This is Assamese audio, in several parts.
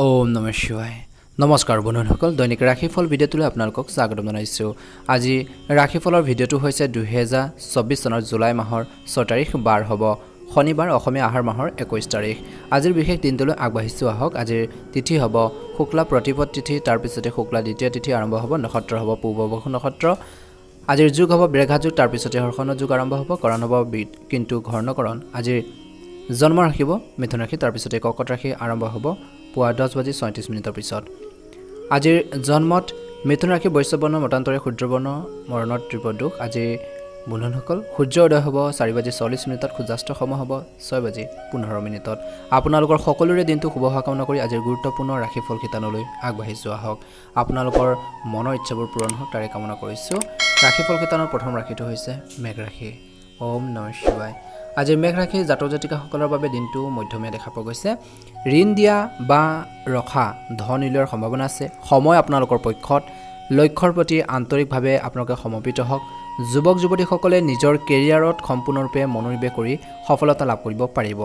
ওম নমঃ শিৱায় নমস্কাৰ বন্ধুসকল দৈনিক ৰাশিফল ভিডিঅ'টোলৈ আপোনালোকক স্বাগতম জনাইছোঁ আজি ৰাশিফলৰ ভিডিঅ'টো হৈছে 2024 চনৰ জুলাই মাহৰ 6 তাৰিখ বাৰ হ'ব শনিবাৰ অসমীয়া আহাৰ মাহৰ 21 তাৰিখ আজিৰ বিশেষ দিনটোলৈ আগবাঢ়িছোঁ আহক আজিৰ তিথি হ'ব শুক্লা প্ৰতিপদ তিথি তাৰ পিছতে শুক্লা দ্বিতীয় তিথি আৰম্ভ হ'ব নক্ষত্ৰ হ'ব পূৰ্ববসু নক্ষত্ৰ আজিৰ যুগ হ'ব বৃগা যুগ তাৰ পিছতে হৰ্ষণ যুগ আৰম্ভ হ'ব কৰণ হ'ব কিন্তু ঘৰ্ণকৰণ আজিৰ জন্ম ৰাখিব মিথুন ৰাশি তাৰ পিছতে কৰ্কট ৰাশি আৰম্ভ হ'ব পুৱা 10:37 পিছত আজিৰ জন্মত মিথুন ৰাশি বৈশ্যবৰ্ণ মতান্তৰে সূৰ্যবৰ্ণ মৰণত ত্ৰিপদুখ আজি বন্ধুসকল সূৰ্য উদয় হ'ব 4:40 সূৰ্যাস্ত সময় হ'ব 6:15 আপোনালোকৰ সকলোৰে দিনটো শুভ হোৱা কামনা কৰি আজিৰ গুৰুত্বপূৰ্ণ ৰাশিফল খিতানলৈ আগবাঢ়িছোঁ আহক আপোনালোকৰ মনৰ ইচ্ছাবোৰ পূৰণ হওক তাৰে কামনা কৰিছোঁ ৰাশিফল খিতানৰ প্ৰথম ৰাশিটো হৈছে মেঘ ৰাশি ওম নমঃ শিৱায় আজি মেঘ ৰাশি জাতক জাতিকাসকলৰ বাবে দিনটো মধ্যমীয়া দেখা পোৱা গৈছে ঋণ দিয়া বা ৰখা ধন উলিওৱাৰ সম্ভাৱনা আছে সময় আপোনালোকৰ পক্ষত লক্ষ্যৰ প্ৰতি আন্তৰিকভাৱে আপোনালোকে সমৰ্পিত হওক যুৱক যুৱতীসকলে নিজৰ কেৰিয়াৰত সম্পূৰ্ণৰূপে মনোনিৱেশ কৰি সফলতা লাভ কৰিব পাৰিব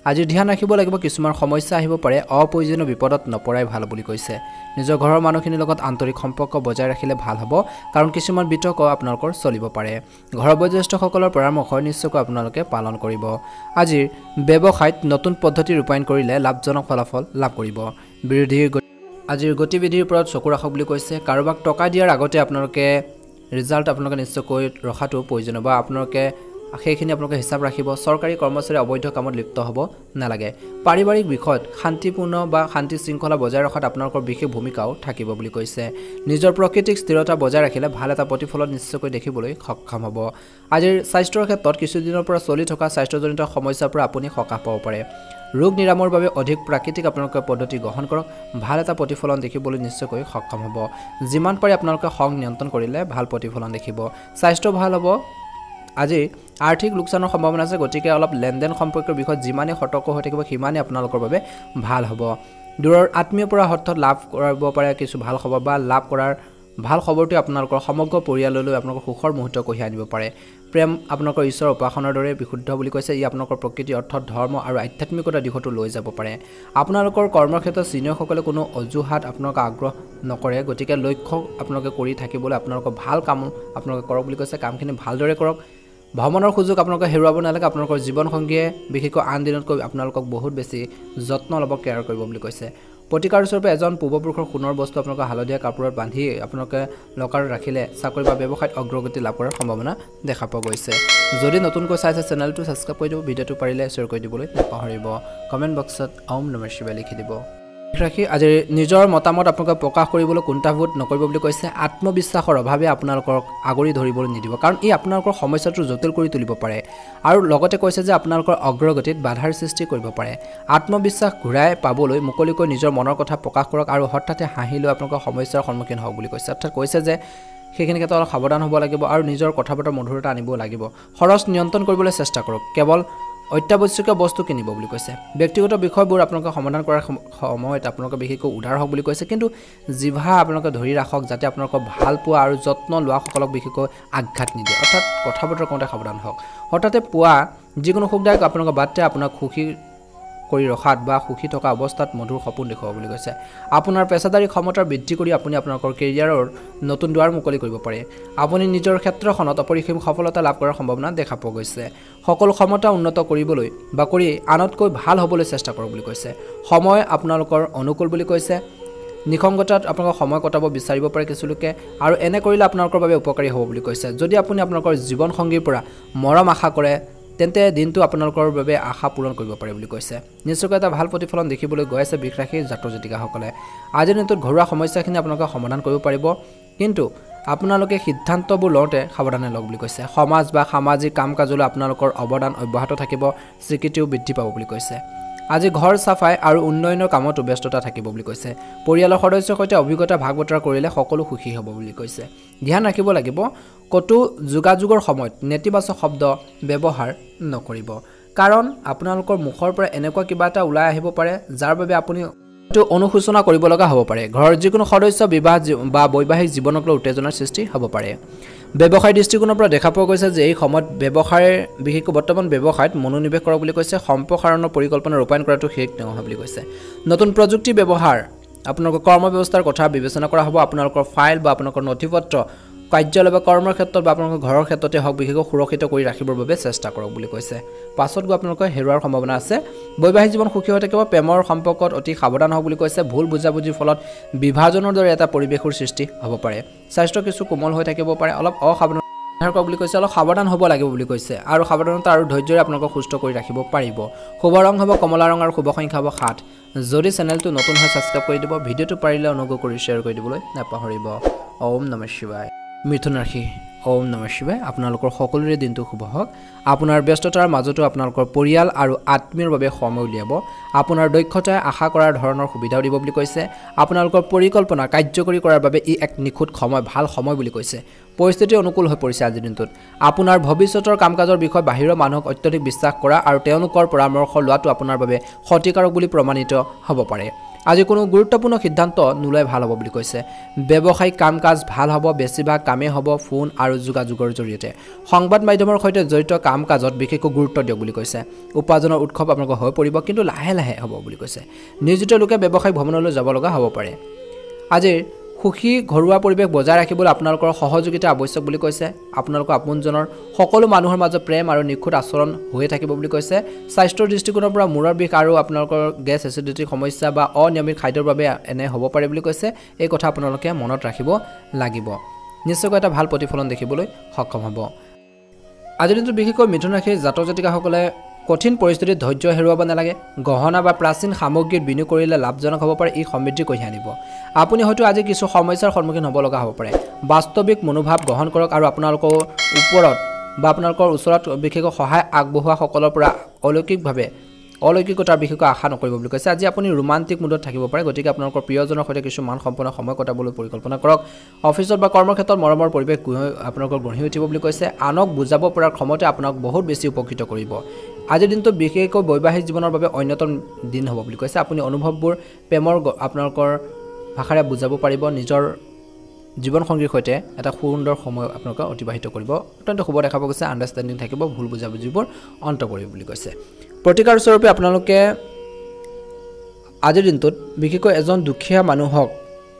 আজি ধ্যান ৰাখিব লাগিব কিছুমান সমস্যা আহিব পাৰে অপ্ৰয়োজনীয় বিপদত নপৰাই ভাল বুলি কৈছে নিজৰ ঘৰৰ মানুহখিনিৰ লগত আন্তৰিক সম্পৰ্ক বজাই ৰাখিলে ভাল হ'ব কাৰণ কিছুমান বিতৰ্ক আপোনালোকৰ চলিব পাৰে ঘৰৰ বয়োজ্যেষ্ঠসকলৰ পৰামৰ্শ নিশ্চয়কৈ আপোনালোকে পালন কৰিব আজিৰ ব্যৱসায়ত নতুন পদ্ধতি ৰূপায়ণ কৰিলে লাভজনক ফলাফল লাভ কৰিব বিৰোধীৰ আজিৰ গতিবিধিৰ ওপৰত চকু ৰাখক বুলি কৈছে কাৰোবাক টকা দিয়াৰ আগতে আপোনালোকে ৰিজাল্ট আপোনালোকে নিশ্চয়কৈ ৰখাটো প্ৰয়োজনীয় বা আপোনালোকে সেইখিনি আপোনালোকে হিচাপ ৰাখিব চৰকাৰী কৰ্মচাৰী অবৈধ কামত লিপ্ত হ'ব নালাগে পাৰিবাৰিক বিষয়ত শান্তিপূৰ্ণ বা শান্তি শৃংখলা বজাই ৰখাত আপোনালোকৰ বিশেষ ভূমিকাও থাকিব বুলি কৈছে নিজৰ প্ৰকৃতিক স্থিৰতা বজাই ৰাখিলে ভাল এটা প্ৰতিফলন নিশ্চয়কৈ দেখিবলৈ সক্ষম হ'ব আজিৰ স্বাস্থ্যৰ ক্ষেত্ৰত কিছুদিনৰ পৰা চলি থকা স্বাস্থ্যজনিত সমস্যাৰ পৰা আপুনি সকাহ পাব পাৰে ৰোগ নিৰাময়ৰ বাবে অধিক প্ৰাকৃতিক আপোনালোকে পদ্ধতি গ্ৰহণ কৰক ভাল এটা প্ৰতিফলন দেখিবলৈ নিশ্চয়কৈ সক্ষম হ'ব যিমান পাৰি আপোনালোকে খং নিয়ন্ত্ৰণ কৰিলে ভাল প্ৰতিফলন দেখিব স্বাস্থ্য ভাল হ'ব আজি আৰ্থিক লোকচানৰ সম্ভাৱনা আছে গতিকে অলপ লেনদেন সম্পৰ্কৰ বিষয়ত যিমানে সতৰ্ক হৈ থাকিব সিমানে আপোনালোকৰ বাবে ভাল হ'ব দূৰৰ আত্মীয়ৰ পৰা অৰ্থত লাভ কৰিব পাৰে কিছু ভাল খবৰ বা লাভ কৰাৰ ভাল খবৰটো আপোনালোকৰ সমগ্ৰ পৰিয়াললৈ আপোনালোকৰ সুখৰ মুহূৰ্ত কঢ়িয়াই আনিব পাৰে প্ৰেম আপোনালোকৰ ঈশ্বৰৰ উপাসনাৰ দৰে বিশুদ্ধ বুলি কৈছে ই আপোনালোকৰ প্ৰকৃতি অৰ্থত ধৰ্ম আৰু আধ্যাত্মিকতা দিশতো লৈ যাব পাৰে আপোনালোকৰ কৰ্মক্ষেত্ৰত চিনিয়ৰসকলে কোনো অজুহাত আপোনালোকে আগ্ৰহ নকৰে গতিকে লক্ষ্য আপোনালোকে কৰি থাকিবলৈ আপোনালোকৰ ভাল কাম আপোনালোকে কৰক বুলি কৈছে কামখিনি ভালদৰে কৰক ভ্ৰমণৰ সুযোগ আপোনালোকে হেৰুৱাব নালাগে আপোনালোকৰ জীৱনসংগীয়ে বিশেষকৈ আন দিনতকৈ আপোনালোকক বহুত বেছি যত্ন ল'ব কেয়াৰ কৰিব বুলি কৈছে প্ৰতিকাৰ স্বৰূপে এজন পূৰ্বপুৰুষৰ সোণৰ বস্তু আপোনালোকে হালধীয়া কাপোৰত বান্ধি আপোনালোকে লকাৰত ৰাখিলে চাকৰি বা ব্যৱসায়ত অগ্ৰগতি লাভ কৰাৰ সম্ভাৱনা দেখা পোৱা গৈছে যদি নতুনকৈ চাইছে চেনেলটো ছাবস্ক্ৰাইব কৰি দিব ভিডিঅ'টো পাৰিলে শ্বেয়াৰ কৰি দিবলৈ নাপাহৰিব কমেণ্ট বক্সত ওম নমঃ শিৱায় লিখি দিব ৰাখি আজি নিজৰ মতামত আপোনালোকে প্ৰকাশ কৰিবলৈ কুণ্ঠাবোধ নকৰিব বুলি কৈছে আত্মবিশ্বাসৰ অভাৱে আপোনালোকক আগৰি ধৰিবলৈ নিদিব কাৰণ ই আপোনালোকৰ সমস্যাটো জটিল কৰি তুলিব পাৰে আৰু লগতে কৈছে যে আপোনালোকৰ অগ্ৰগতিত বাধাৰ সৃষ্টি কৰিব পাৰে আত্মবিশ্বাস ঘূৰাই পাবলৈ মুকলিকৈ নিজৰ মনৰ কথা প্ৰকাশ কৰক আৰু হঠাতে হাঁহি লৈ আপোনালোকৰ সমস্যাৰ সন্মুখীন হওক বুলি কৈছে অৰ্থাৎ কৈছে যে সেইখিনি ক্ষেত্ৰত অলপ সাৱধান হ'ব লাগিব আৰু নিজৰ কথা বতৰা মধুৰতা আনিব লাগিব খৰচ নিয়ন্ত্ৰণ কৰিবলৈ চেষ্টা কৰক কেৱল অত্যাৱশ্যকীয় বস্তু কিনিব বুলি কৈছে ব্যক্তিগত বিষয়বোৰ আপোনালোকে সমাধান কৰাৰ সময়ত আপোনালোকে বিশেষকৈ উদাৰ হওক বুলি কৈছে কিন্তু জিভা আপোনালোকে ধৰি ৰাখক যাতে আপোনালোকৰ ভাল পোৱা আৰু যত্ন লোৱাসকলক বিশেষকৈ আঘাত নিদিয়ে অৰ্থাৎ কথা বতৰা কওঁতে সাৱধান হওক হঠাতে পোৱা যিকোনো সুখদায়ক আপোনালোকৰ বাদতে আপোনাক সুখী কৰি ৰখাত বা সুখী থকা অৱস্থাত মধুৰ সপোন দেখুৱাব বুলি কৈছে আপোনাৰ পেছাদাৰী ক্ষমতা বৃদ্ধি কৰি আপুনি আপোনালোকৰ কেৰিয়াৰৰ নতুন দুৱাৰ মুকলি কৰিব পাৰে আপুনি নিজৰ ক্ষেত্ৰখনত অপৰিসীম সফলতা লাভ কৰাৰ সম্ভাৱনা দেখা পোৱা গৈছে সকলো ক্ষমতা উন্নত কৰিবলৈ বা কৰি আনতকৈ ভাল হ'বলৈ চেষ্টা কৰক বুলি কৈছে সময় আপোনালোকৰ অনুকূল বুলি কৈছে নিসংগতাত আপোনালোকৰ সময় কটাব বিচাৰিব পাৰে কিছু লোকে আৰু এনে কৰিলে আপোনালোকৰ বাবে উপকাৰী হ'ব বুলি কৈছে যদি আপুনি আপোনালোকৰ জীৱনসংগীৰ পৰা মৰম আশা কৰে তেন্তে দিনটো আপোনালোকৰ বাবে আশা পূৰণ কৰিব পাৰে বুলি কৈছে নিশ্চয়কৈ এটা ভাল প্ৰতিফলন দেখিবলৈ গৈ আছে বৃষ ৰাশিৰ জাতক জাতিকাসকলে আজিৰ দিনটোত ঘৰুৱা সমস্যাখিনি আপোনালোকে সমাধান কৰিব পাৰিব কিন্তু আপোনালোকে সিদ্ধান্তবোৰ লওঁতে সাৱধানে লওক বুলি কৈছে সমাজ বা সামাজিক কাম কাজলৈ আপোনালোকৰ অৱদান অব্যাহত থাকিব স্বীকৃতিও বৃদ্ধি পাব বুলি কৈছে আজি ঘৰ চাফাই আৰু উন্নয়নৰ কামতো ব্যস্ততা থাকিব বুলি কৈছে পৰিয়ালৰ সদস্যৰ সৈতে অভিজ্ঞতা ভাগ বতৰা কৰিলে সকলো সুখী হ'ব বুলি কৈছে ধ্যান ৰাখিব লাগিব কতো যোগাযোগৰ সময়ত নেতিবাচক শব্দ ব্যৱহাৰ নকৰিব কাৰণ আপোনালোকৰ মুখৰ পৰা এনেকুৱা কিবা এটা ওলাই আহিব পাৰে যাৰ বাবে আপুনি অনুশোচনা কৰিব লগা হ'ব পাৰে ঘৰৰ যিকোনো সদস্য বিবাহ বা বৈবাহিক জীৱনক লৈ উত্তেজনাৰ সৃষ্টি হ'ব পাৰে ব্যৱসায় দৃষ্টিকোণৰ পৰা দেখা পোৱা গৈছে যে এই সময়ত ব্যৱসায় বিশেষকৈ বৰ্তমান ব্যৱসায়ত মনোনিৱেশ কৰক বুলি কৈছে সম্প্ৰসাৰণৰ পৰিকল্পনা ৰূপায়ণ কৰাটো শেষ নহয় বুলি কৈছে নতুন প্ৰযুক্তি ব্যৱহাৰ আপোনালোকৰ কৰ্ম ব্যৱস্থাৰ কথা বিবেচনা কৰা হ'ব আপোনালোকৰ ফাইল বা আপোনালোকৰ নথিপত্ৰ কাৰ্যালয় বা কৰ্মৰ ক্ষেত্ৰত বা আপোনালোকৰ ঘৰৰ ক্ষেত্ৰতে হওক বিশেষকৈ সুৰক্ষিত কৰি ৰাখিবৰ বাবে চেষ্টা কৰক বুলি কৈছে পাছত গৈ আপোনালোকৰ হেৰুৱাৰ সম্ভাৱনা আছে বৈবাহিক জীৱন সুখী হৈ থাকিব প্ৰেমৰ সম্পৰ্কত অতি সাৱধান হওক বুলি কৈছে ভুল বুজাবুজিৰ ফলত বিভাজনৰ দৰে এটা পৰিৱেশৰ সৃষ্টি হ'ব পাৰে স্বাস্থ্য কিছু কোমল হৈ থাকিব পাৰে অলপ অসাৱধান কৰক বুলি কৈছে অলপ সাৱধান হ'ব লাগিব বুলি কৈছে আৰু সাৱধানতা আৰু ধৈৰ্যৰে আপোনালোকক সুস্থ কৰি ৰাখিব পাৰিব শুভ ৰং হ'ব কমলা ৰং আৰু শুভ সংখ্যা হ'ব 7 যদি চেনেলটো নতুন হয় ছাবস্ক্ৰাইব কৰি দিব ভিডিঅ'টো পাৰিলে অনুগ্ৰহ কৰি শ্বেয়াৰ কৰি দিবলৈ নাপাহৰিব ওম নমঃ শিৱায় মিথুন ৰাশি ওম নমঃ শিৱায় আপোনালোকৰ সকলোৰে দিনটো শুভ হওক আপোনাৰ ব্যস্ততাৰ মাজতো আপোনালোকৰ পৰিয়াল আৰু আত্মীয়ৰ বাবে সময় উলিয়াব আপোনাৰ দক্ষতাই আশা কৰাৰ ধৰণৰ সুবিধাও দিব বুলি কৈছে আপোনালোকৰ পৰিকল্পনা কাৰ্যকৰী কৰাৰ বাবে ই এক নিখুঁত সময় ভাল সময় বুলি কৈছে পৰিস্থিতি অনুকূল হৈ পৰিছে আজিৰ দিনটোত আপোনাৰ ভৱিষ্যতৰ কাম-কাজৰ বিষয়ে বাহিৰৰ মানুহক অত্যধিক বিশ্বাস কৰা আৰু তেওঁলোকৰ পৰামৰ্শ লোৱাটো আপোনাৰ বাবে ক্ষতিকাৰক বুলি প্ৰমাণিত হ'ব পাৰে আজি কোনো গুৰুত্বপূৰ্ণ সিদ্ধান্ত নোলাই ভাল হ'ব বুলি কৈছে ব্যৱসায়িক কাম-কাজ ভাল হ'ব বেছিভাগ কামেই হ'ব ফোন আৰু যোগাযোগৰ জৰিয়তে সংবাদ মাধ্যমৰ সৈতে জড়িত কাম-কাজত বিশেষকৈ গুৰুত্ব দিয়ক বুলি কৈছে উপাৰ্জনৰ উৎসৱ আপোনালোকৰ হৈ পৰিব কিন্তু লাহে লাহে হ'ব বুলি কৈছে নিয়োজিত লোকে ব্যৱসায়িক ভ্ৰমণলৈ যাব লগা হ'ব পাৰে আজিৰ সুখী ঘৰুৱা পৰিৱেশ বজাই ৰাখিবলৈ আপোনালোকৰ সহযোগিতা আৱশ্যক বুলি কৈছে আপোনালোকৰ আপোনজনৰ সকলো মানুহৰ মাজত প্ৰেম আৰু নিখুঁত আচৰণ হৈ থাকিব বুলি কৈছে স্বাস্থ্যৰ দৃষ্টিকোণৰ পৰা মূৰৰ বিষ আৰু আপোনালোকৰ গেছ এচিডিটিৰ সমস্যা বা অনিয়মিত খাদ্যৰ বাবে এনে হ'ব পাৰে বুলি কৈছে এই কথা আপোনালোকে মনত ৰাখিব লাগিব নিশ্চয়কৈ এটা ভাল প্ৰতিফলন দেখিবলৈ সক্ষম হ'ব আজিৰ দিনটো বিশেষকৈ মিথুন ৰাশিৰ জাতক জাতিকাসকলে কঠিন পৰিস্থিতিত ধৈৰ্য হেৰুৱাব নালাগে গহনা বা প্ৰাচীন সামগ্ৰীত বিনিয়োগ কৰিলে লাভজনক হ'ব পাৰে ই সমৃদ্ধি কঢ়িয়াই আনিব আপুনি হয়তো আজি কিছু সমস্যাৰ সন্মুখীন হ'ব লগা হ'ব পাৰে বাস্তৱিক মনোভাৱ গ্ৰহণ কৰক আৰু আপোনালোকৰ ওপৰত বা আপোনালোকৰ ওচৰত বিশেষকৈ সহায় আগবঢ়োৱা সকলৰ পৰা অলৌকিকতাৰ বিশেষকৈ আশা নকৰিব বুলি কৈছে আজি আপুনি ৰোমান্টিক মুডত থাকিব পাৰে গতিকে আপোনালোকৰ প্ৰিয়জনৰ সৈতে কিছু মান সম্পন্ন সময় কটাবলৈ পৰিকল্পনা কৰক অফিচত বা কৰ্মক্ষেত্ৰত মৰমৰ পৰিৱেশ আপোনালোকৰ গঢ়ি উঠিব বুলি কৈছে আনক বুজাব পৰাৰ ক্ষমতা আপোনাক বহুত বেছি উপকৃত কৰিব আজিৰ দিনটো বিশেষকৈ বৈবাহিক জীৱনৰ বাবে অন্যতম দিন হ'ব বুলি কৈছে আপুনি অনুভৱবোৰ প্ৰেমৰ আপোনালোকৰ ভাষাৰে বুজাব পাৰিব নিজৰ জীৱনসংগীৰ সৈতে এটা সুন্দৰ সময় আপোনালোকে অতিবাহিত কৰিব অত্যন্ত শুভ দেখা পোৱা গৈছে আণ্ডাৰষ্টেণ্ডিং থাকিব ভুল বুজাবুজিবোৰ অন্ত কৰিব বুলি কৈছে প্ৰতিকাৰ স্বৰূপে আপোনালোকে আজিৰ দিনটোত বিশেষকৈ এজন দুখীয়া মানুহক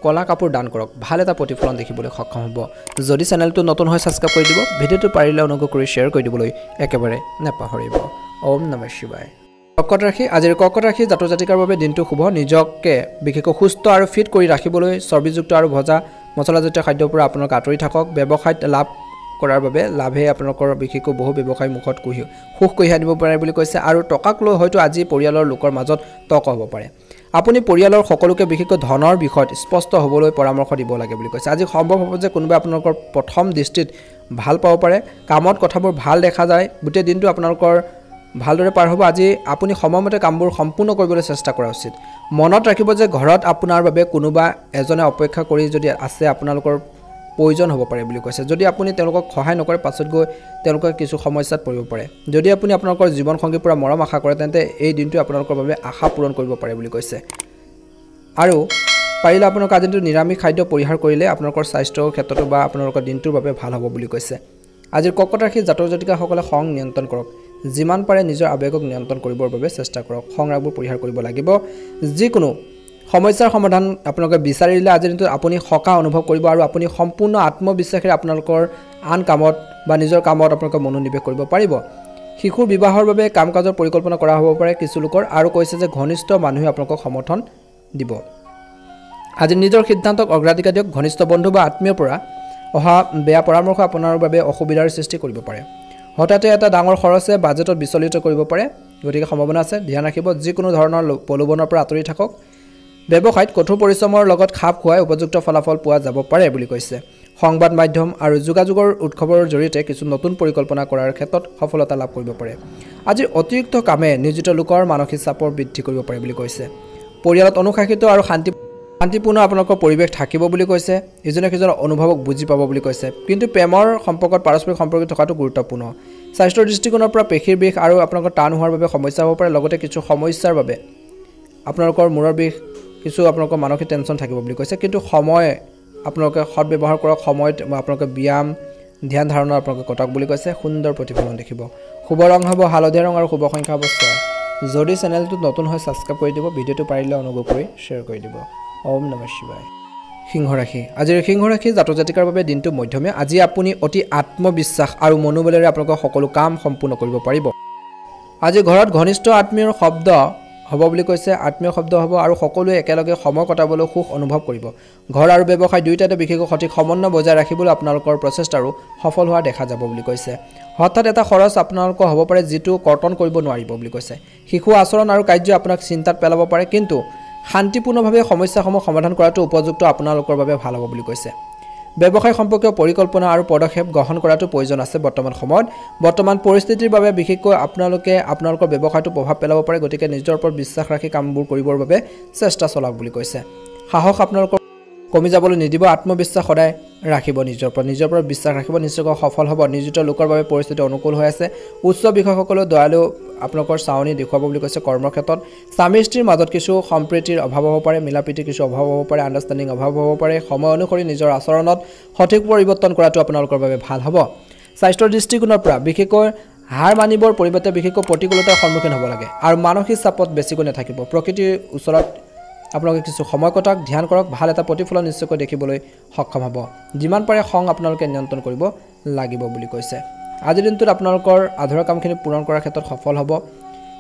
কলা কাপোৰ দান কৰক ভাল এটা প্ৰতিফলন দেখিবলৈ সক্ষম হ'ব যদি চেনেলটো নতুন হয় ছাবস্ক্ৰাইব কৰি দিব ভিডিঅ'টো পাৰিলে অনুগ্ৰহ কৰি শ্বেয়াৰ কৰি দিবলৈ একেবাৰে নাপাহৰিব ওম নমঃ শিৱায় কৰ্কট ৰাশি আজিৰ কৰ্কট ৰাশি জাতক জাতিকাৰ বাবে দিনটো শুভ নিজকে বিশেষকৈ সুস্থ আৰু ফিট কৰি ৰাখিবলৈ চৰ্বিযুক্ত আৰু ভজা মছলাজাতীয় খাদ্যৰ পৰা আপোনালোক আঁতৰি থাকক ব্যৱসায়ত লাভ কৰাৰ বাবে লাভে আপোনালোকৰ বিশেষকৈ বহু ব্যৱসায়ী মুখত সুখ কঢ়িয়াই দিব পাৰে বুলি কৈছে আৰু টকাক লৈ হয়তো আজি পৰিয়ালৰ লোকৰ মাজত তৰ্ক হ'ব পাৰে আপুনি পৰিয়ালৰ সকলোকে বিশেষকৈ ধনৰ বিষয়ত স্পষ্ট হ'বলৈ পৰামৰ্শ দিব লাগে বুলি কৈছে আজি সম্ভৱ হ'ব যে কোনোবাই আপোনালোকৰ প্ৰথম দৃষ্টিত ভাল পাব পাৰে কামত কথাবোৰ ভাল দেখা যায় গোটেই দিনটো আপোনালোকৰ ভালদৰে পাৰ হ'ব আজি আপুনি সময়মতে কামবোৰ সম্পূৰ্ণ কৰিবলৈ চেষ্টা কৰা উচিত মনত ৰাখিব যে ঘৰত আপোনাৰ বাবে কোনোবা এজনে অপেক্ষা কৰি যদি আছে আপোনালোকৰ প্ৰয়োজন হ'ব পাৰে বুলি কৈছে যদি আপুনি তেওঁলোকক সহায় নকৰে পাছত গৈ তেওঁলোকে কিছু সমস্যাত পৰিব পাৰে যদি আপুনি আপোনালোকৰ জীৱনসংগীৰ পৰা মৰম আশা কৰে তেন্তে এই দিনটো আপোনালোকৰ বাবে আশা পূৰণ কৰিব পাৰে বুলি কৈছে আৰু পাৰিলে আপোনালোকে আজি দিনটো নিৰামিষ খাদ্য পৰিহাৰ কৰিলে আপোনালোকৰ স্বাস্থ্যৰ ক্ষেত্ৰতো বা আপোনালোকৰ দিনটোৰ বাবে ভাল হ'ব বুলি কৈছে আজিৰ কৰ্কট ৰাশিৰ জাতক জাতিকাসকলে খং নিয়ন্ত্ৰণ কৰক যিমান পাৰে নিজৰ আৱেগক নিয়ন্ত্ৰণ কৰিবৰ বাবে চেষ্টা কৰক খংৰাগবোৰ পৰিহাৰ কৰিব লাগিব যিকোনো সমস্যাৰ সমাধান আপোনালোকে বিচাৰিলে আজিৰ দিনটোত আপুনি সকাহ অনুভৱ কৰিব আৰু আপুনি সম্পূৰ্ণ আত্মবিশ্বাসেৰে আপোনালোকৰ আন কামত বা নিজৰ কামত আপোনালোকে মনোনিৱেশ কৰিব পাৰিব শিশুৰ বিবাহৰ বাবে কাম-কাজৰ পৰিকল্পনা কৰা হ'ব পাৰে কিছু লোকৰ আৰু কৈছে যে ঘনিষ্ঠ মানুহে আপোনালোকক সমৰ্থন দিব আজি নিজৰ সিদ্ধান্তক অগ্ৰাধিকাৰ দিয়ক ঘনিষ্ঠ বন্ধু বা আত্মীয়ৰ পৰা অহা বেয়া পৰামৰ্শ আপোনাৰ বাবে অসুবিধাৰ সৃষ্টি কৰিব পাৰে হঠাতে এটা ডাঙৰ খৰচে বাজেটত বিচলিত কৰিব পাৰে গতিকে সম্ভাৱনা আছে ধ্যান ৰাখিব যিকোনো ধৰণৰ প্ৰলোভনৰ পৰা আঁতৰি থাকক ব্যৱসায়ত কঠোৰ পৰিশ্ৰমৰ লগত খাপ খুৱাই উপযুক্ত ফলাফল পোৱা যাব পাৰে বুলি কৈছে সংবাদ মাধ্যম আৰু যোগাযোগৰ উৎসৱৰ জৰিয়তে কিছু নতুন পৰিকল্পনা কৰাৰ ক্ষেত্ৰত সফলতা লাভ কৰিব পাৰে আজিৰ অতিৰিক্ত কামে নিয়োজিত লোকৰ মানসিক চাপৰ বৃদ্ধি কৰিব পাৰে বুলি কৈছে পৰিয়ালত অনুশাসিত আৰু শান্তিপূৰ্ণ আপোনালোকৰ পৰিৱেশ থাকিব বুলি কৈছে ইজনে সিজনৰ অনুভৱক বুজি পাব বুলি কৈছে কিন্তু প্ৰেমৰ সম্পৰ্কত পাৰস্পৰিক সম্পৰ্ক থকাটো গুৰুত্বপূৰ্ণ স্বাস্থ্যৰ দৃষ্টিকোণৰ পৰা পেশীৰ বিষ আৰু আপোনালোকৰ টান হোৱাৰ বাবে সমস্যা হ'ব পাৰে লগতে কিছু সমস্যাৰ বাবে আপোনালোকৰ মূৰৰ বিষ কিছু আপোনালোকৰ মানসিক টেনচন থাকিব বুলি কৈছে কিন্তু সময় আপোনালোকে সৎ ব্যৱহাৰ কৰক সময়ত আপোনালোকে ব্যায়াম ধ্যান ধাৰণা আপোনালোকে কটক বুলি কৈছে সুন্দৰ প্ৰতিফলন দেখিব শুভ ৰং হ'ব হালধীয়া ৰং আৰু শুভ সংখ্যা হ'ব 6 যদি চেনেলটো নতুন হয় সাবস্ক্ৰাইব কৰি দিব ভিডিঅ'টো পাৰিলে অনুগ্ৰহ কৰি শ্বেয়াৰ কৰি দিব ওম নমঃ শিৱায় সিংহ ৰাশি আজিৰ সিংহ ৰাশি জাতক জাতিকাৰ বাবে দিনটো মধ্যমীয়া আজি আপুনি অতি আত্মবিশ্বাস আৰু মনোবলেৰে আপোনালোকৰ সকলো কাম সম্পূৰ্ণ কৰিব পাৰিব আজি ঘৰত ঘনিষ্ঠ আত্মীয়ৰ শব্দ হ'ব বুলি কৈছে আত্মীয় শব্দ হ'ব আৰু সকলোৱে একেলগে সময় কটাবলৈ সুখ অনুভৱ কৰিব ঘৰ আৰু ব্যৱসায় দুয়োটাতে বিশেষকৈ সঠিক সমন্বয় বজাই ৰাখিবলৈ আপোনালোকৰ প্ৰচেষ্টাৰো সফল হোৱা দেখা যাব বুলি কৈছে হঠাৎ এটা খৰচ আপোনালোকৰ হ'ব পাৰে যিটো কৰ্তন কৰিব নোৱাৰিব বুলি কৈছে শিশু আচৰণ আৰু কাৰ্য আপোনাক চিন্তাত পেলাব পাৰে কিন্তু শান্তিপূৰ্ণভাৱে সমস্যাসমূহ সমাধান কৰাটো উপযুক্ত আপোনালোকৰ বাবে ভাল হ'ব বুলি কৈছে ব্যৱসায় সম্পৰ্কীয় পৰিকল্পনা আৰু পদক্ষেপ গ্ৰহণ কৰাটো প্ৰয়োজন আছে বৰ্তমান সময়ত বৰ্তমান পৰিস্থিতিৰ বাবে বিশেষকৈ আপোনালোকে আপোনালোকৰ ব্যৱসায়টো প্ৰভাৱ পেলাব পাৰে গতিকে নিজৰ ওপৰত বিশ্বাস ৰাখি কামবোৰ কৰিবৰ বাবে চেষ্টা চলাওক বুলি কৈছে সাহস আপোনালোকৰ কমি যাবলৈ নিদিব আত্মবিশ্বাস সদায় ৰাখিব নিজৰ ওপৰত বিশ্বাস ৰাখিব নিশ্চয়কৈ সফল হ'ব নিয়োজিত লোকৰ বাবে পৰিস্থিতি অনুকূল হৈ আছে উচ্চ বিষয়সকলে দয়ালু আপোনালোকৰ চাৱনি দেখুৱাব বুলি কৈছে কৰ্মৰ ক্ষেত্ৰত স্বামী স্ত্ৰীৰ মাজত কিছু সম্প্ৰীতিৰ অভাৱ হ'ব পাৰে মিলাপ্ৰীতিৰ কিছু অভাৱ হ'ব পাৰে আণ্ডাৰষ্টেণ্ডিং অভাৱ হ'ব পাৰে সময় অনুসৰি নিজৰ আচৰণত সঠিক পৰিৱৰ্তন কৰাটো আপোনালোকৰ বাবে ভাল হ'ব স্বাস্থ্যৰ দৃষ্টিকোণৰ পৰা বিশেষকৈ হাৰ মানিবৰ পৰিৱৰ্তে বিশেষকৈ প্ৰতিকূলতাৰ সন্মুখীন হ'ব লাগে আৰু মানসিক চাপত বেছিকৈ নাথাকিব প্ৰকৃতিৰ ওচৰত আপোনালোকে কিছু সময় কটাওক ধ্যান কৰক ভাল এটা প্ৰতিফলন নিশ্চয়কৈ দেখিবলৈ সক্ষম হ'ব যিমান পাৰে খং আপোনালোকে নিয়ন্ত্ৰণ কৰিব লাগিব বুলি কৈছে আজিৰ দিনটোত আপোনালোকৰ আধৰুৱা কামখিনি পূৰণ কৰাৰ ক্ষেত্ৰত সফল হ'ব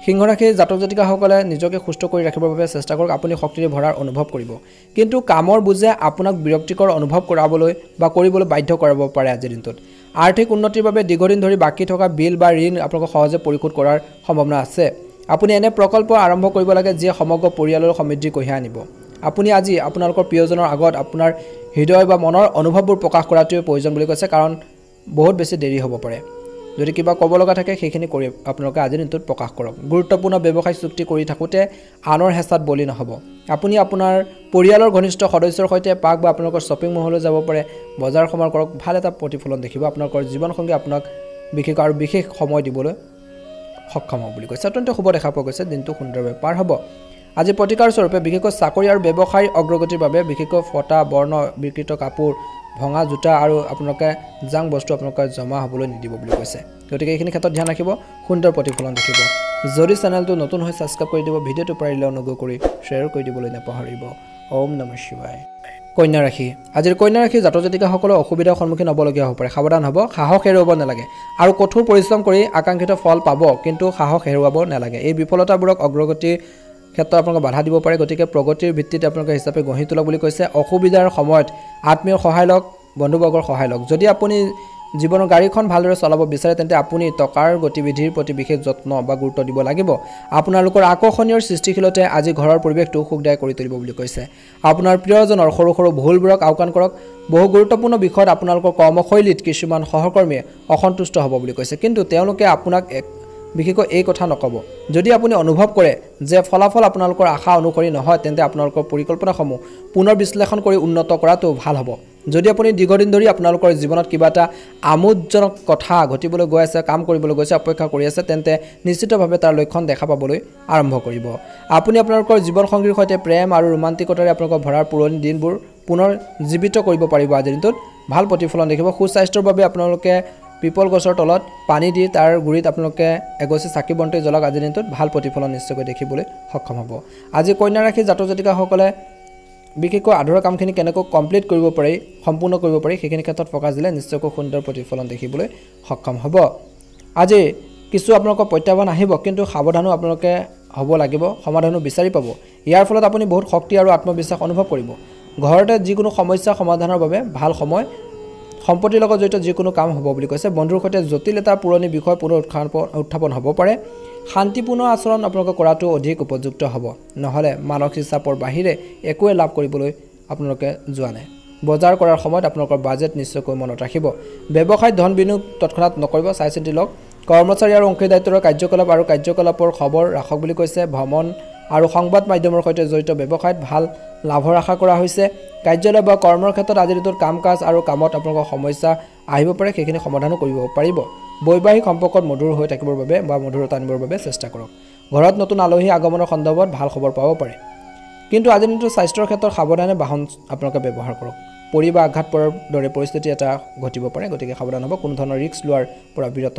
সিংহ ৰাশিৰ জাতক জাতিকাসকলে নিজকে সুস্থ কৰি ৰাখিবৰ বাবে চেষ্টা কৰক আপুনি শক্তিৰে ভৰাৰ অনুভৱ কৰিব কিন্তু কামৰ বুজে আপোনাক বিৰক্তিকৰ অনুভৱ কৰাবলৈ বা কৰিবলৈ বাধ্য কৰাব পাৰে আজিৰ দিনটোত আৰ্থিক উন্নতিৰ বাবে দীৰ্ঘদিন ধৰি বাকী থকা বিল বা ঋণ আপোনালোকক সহজে পৰিশোধ কৰাৰ সম্ভাৱনা আছে আপুনি এনে প্ৰকল্প আৰম্ভ কৰিব লাগে যিয়ে সমগ্ৰ পৰিয়ালৰ সমৃদ্ধি কঢ়িয়াই আনিব আপুনি আজি আপোনালোকৰ প্ৰিয়জনৰ আগত আপোনাৰ হৃদয় বা মনৰ অনুভৱবোৰ প্ৰকাশ কৰাটোৱে প্ৰয়োজন বুলি কৈছে কাৰণ বহুত বেছি দেৰি হ'ব পাৰে যদি কিবা ক'ব লগা থাকে সেইখিনি কৰি আপোনালোকে আজিৰ দিনটোত প্ৰকাশ কৰক গুৰুত্বপূৰ্ণ ব্যৱসায় চুক্তি কৰি থাকোঁতে আনৰ হেঁচাত বলি নহ'ব আপুনি আপোনাৰ পৰিয়ালৰ ঘনিষ্ঠ সদস্যৰ সৈতে পাৰ্ক বা আপোনালোকৰ শ্বপিং মললৈ যাব পাৰে বজাৰ সমাৰ কৰক ভাল এটা প্ৰতিফলন দেখিব আপোনালোকৰ জীৱনসংগী আপোনাক বিশেষ সময় দিবলৈ সক্ষম হ'ব বুলি কৈছে অত্যন্ত শুভ দেখা পোৱা গৈছে দিনটো সুন্দৰভাৱে পাৰ হ'ব আজি প্ৰতিকাৰ স্বৰূপে বিশেষকৈ চাকৰি আৰু ব্যৱসায়ৰ অগ্ৰগতিৰ বাবে বিশেষকৈ ফটা বৰ্ণ বিকৃত কাপোৰ ভঙা জোতা আৰু আপোনালোকে জাং বস্তু আপোনালোকে জমা হ'বলৈ নিদিব বুলি কৈছে গতিকে এইখিনি ক্ষেত্ৰত ধ্যান ৰাখিব সুন্দৰ প্ৰতিফলন দেখিব যদি চেনেলটো নতুন হৈ ছাবস্ক্ৰাইব কৰি দিব ভিডিঅ'টো পাৰিলে অনুগ্ৰহ কৰি শ্বেয়াৰ কৰি দিবলৈ নাপাহৰিব ওম নমঃ শিৱায় কন্যা ৰাশি আজিৰ কন্যা ৰাশি জাতক জাতিকাসকলৰ অসুবিধাৰ সন্মুখীন হ'বলগীয়া হ'ব পাৰে সাৱধান হ'ব সাহস হেৰুৱাব নালাগে আৰু কঠোৰ পৰিশ্ৰম কৰি আকাংক্ষিত ফল পাব কিন্তু সাহস হেৰুৱাব নালাগে এই বিফলতাবোৰক অগ্ৰগতিৰ ক্ষেত্ৰত আপোনালোকে বাধা দিব পাৰে গতিকে প্ৰগতিৰ ভিত্তিত আপোনালোকে হিচাপে গঢ়ি তোলা বুলি কৈছে অসুবিধাৰ সময়ত আত্মীয়ৰ সহায় লওক বন্ধুবৰ্গৰ সহায় লওক যদি আপুনি জীৱনৰ গাড়ীখন ভালদৰে চলাব বিচাৰে তেন্তে আপুনি টকাৰ গতিবিধিৰ প্ৰতি বিশেষ যত্ন বা গুৰুত্ব দিব লাগিব আপোনালোকৰ আকৰ্ষণীয় সৃষ্টিশীলতাই আজি ঘৰৰ পৰিৱেশটো সুখদায়ক কৰি তুলিব বুলি কৈছে আপোনাৰ প্ৰিয়জনৰ সৰু সৰু ভুলবোৰক আওকাণ কৰক বহু গুৰুত্বপূৰ্ণ বিষয়ত আপোনালোকৰ কৰ্মশৈলীত কিছুমান সহকৰ্মীয়ে অসন্তুষ্ট হ'ব বুলি কৈছে কিন্তু তেওঁলোকে আপোনাক বিশেষকৈ এই কথা নক'ব যদি আপুনি অনুভৱ কৰে যে ফলাফল আপোনালোকৰ আশা অনুসৰি নহয় তেন্তে আপোনালোকৰ পৰিকল্পনাসমূহ পুনৰ বিশ্লেষণ কৰি উন্নত কৰাটো ভাল হ'ব যদি আপুনি দীৰ্ঘদিন ধৰি আপোনালোকৰ জীৱনত কিবা এটা আমোদজনক কথা ঘটিবলৈ গৈ আছে কাম কৰিবলৈ গৈছে অপেক্ষা কৰি আছে তেন্তে নিশ্চিতভাৱে তাৰ লক্ষণ দেখা পাবলৈ আৰম্ভ কৰিব আপুনি আপোনালোকৰ জীৱনসংগীৰ সৈতে প্ৰেম আৰু ৰোমান্টিকতাৰে আপোনালোকৰ ভৰাৰ পুৰণি দিনবোৰ পুনৰ জীৱিত কৰিব পাৰিব আজিৰ দিনটোত ভাল প্ৰতিফলন দেখিব সুস্বাস্থ্যৰ বাবে আপোনালোকে পিপল গছৰ তলত পানী দি তাৰ গুৰিত আপোনালোকে এগছি চাকি বন্তি জ্বলাওক আজিৰ দিনটোত ভাল প্ৰতিফলন নিশ্চয়কৈ দেখিবলৈ সক্ষম হ'ব আজি কন্যা ৰাশি জাতক জাতিকাসকলে বিশেষকৈ আধৰুৱা কামখিনি কেনেকৈ কমপ্লিট কৰিব পাৰি সম্পূৰ্ণ কৰিব পাৰি সেইখিনি ক্ষেত্ৰত ফ'কাছ দিলে নিশ্চয়কৈ সুন্দৰ প্ৰতিফলন দেখিবলৈ সক্ষম হ'ব আজি কিছু আপোনালোকৰ প্ৰত্যাহ্বান আহিব কিন্তু সাৱধানো আপোনালোকে হ'ব লাগিব সমাধানো বিচাৰি পাব ইয়াৰ ফলত আপুনি বহুত শক্তি আৰু আত্মবিশ্বাস অনুভৱ কৰিব ঘৰতে যিকোনো সমস্যা সমাধানৰ বাবে ভাল সময় সম্পত্তিৰ লগত জড়িত যিকোনো কাম হ'ব বুলি কৈছে বন্ধুৰ সৈতে জটিল এটা পুৰণি বিষয় পুনৰ উত্থাপন হ'ব পাৰে শান্তিপূৰ্ণ আচৰণ আপোনালোকে কৰাটো অধিক উপযুক্ত হ'ব নহ'লে মানসিক চাপৰ বাহিৰে একোৱে লাভ কৰিবলৈ আপোনালোকে যোৱা নাই বজাৰ কৰাৰ সময়ত আপোনালোকৰ বাজেট নিশ্চয়কৈ মনত ৰাখিব ব্যৱসায়ত ধন বিনিয়োগ তৎক্ষণাত নকৰিব চাই চিন্তি লওক কৰ্মচাৰী আৰু অংশীদাৰিত্বৰ কাৰ্যকলাপ আৰু কাৰ্যকলাপৰ খবৰ ৰাখক বুলি কৈছে ভ্ৰমণ আৰু সংবাদ মাধ্যমৰ সৈতে জড়িত ব্যৱসায়ত ভাল লাভৰ আশা কৰা হৈছে কাৰ্যালয় বা কৰ্মৰ ক্ষেত্ৰত আজিৰ দিনটোত কাম কাজ আৰু কামত আপোনালোকৰ সমস্যা আহিব পাৰে সেইখিনি সমাধানো কৰিব পাৰিব বৈবাহিক সম্পৰ্কত মধুৰ হৈ থাকিবৰ বাবে বা মধুৰতা আনিবৰ বাবে চেষ্টা কৰক ঘৰত নতুন আলহী আগমনৰ সন্দৰ্ভত ভাল খবৰ পাব পাৰে কিন্তু আজিৰ দিনটোত স্বাস্থ্যৰ ক্ষেত্ৰত সাৱধানে বাহন আপোনালোকে ব্যৱহাৰ কৰক পৰি বা আঘাত পৰাৰ দৰে পৰিস্থিতি এটা ঘটিব পাৰে গতিকে সাৱধান হ'ব কোনো ধৰণৰ ৰিস্ক লোৱাৰ পৰা বিৰত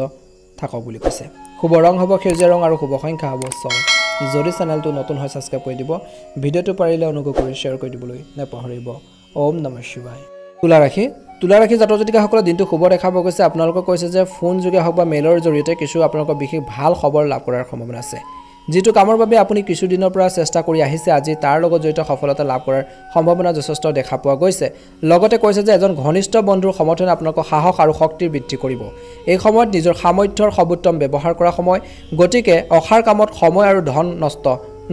থাকক বুলি কৈছে শুভ ৰং হ'ব সেউজীয়া ৰং আৰু শুভ সংখ্যা হ'ব 6 যদি চেনেলটো নতুন হয় সাবস্ক্ৰাইব কৰি দিব ভিডিঅ'টো পাৰিলে অনুগ্ৰহ কৰি শ্বেয়াৰ কৰি দিবলৈ নাপাহৰিব ওম নমঃ শিৱায় তুলা ৰাশি জাতক জাতিকাসকলৰ দিনটো শুভ দেখা পোৱা গৈছে আপোনালোকক কৈছে যে ফোন যোগে হওক বা মেইলৰ জৰিয়তে কিছু আপোনালোকৰ বিশেষ ভাল খবৰ লাভ কৰাৰ সম্ভাৱনা আছে যেটো কামৰ বাবে আপুনি কিছু দিনৰ পৰা চেষ্টা কৰি আহিছে আজি তাৰ লগত জড়িত সফলতা লাভ কৰাৰ সম্ভাৱনা যথেষ্ট দেখা পোৱা গৈছে লগতে কৈছে যে এজন ঘনিষ্ঠ বন্ধুৰ সমৰ্থনে আপোনালোকক সাহস আৰু শক্তিৰ বৃদ্ধি কৰিব এই সময়ত নিজৰ সামৰ্থ্যৰ সৰ্বোত্তম ব্যৱহাৰ কৰা সময় গতিকে অখাৰ কামত সময় আৰু ধন নষ্ট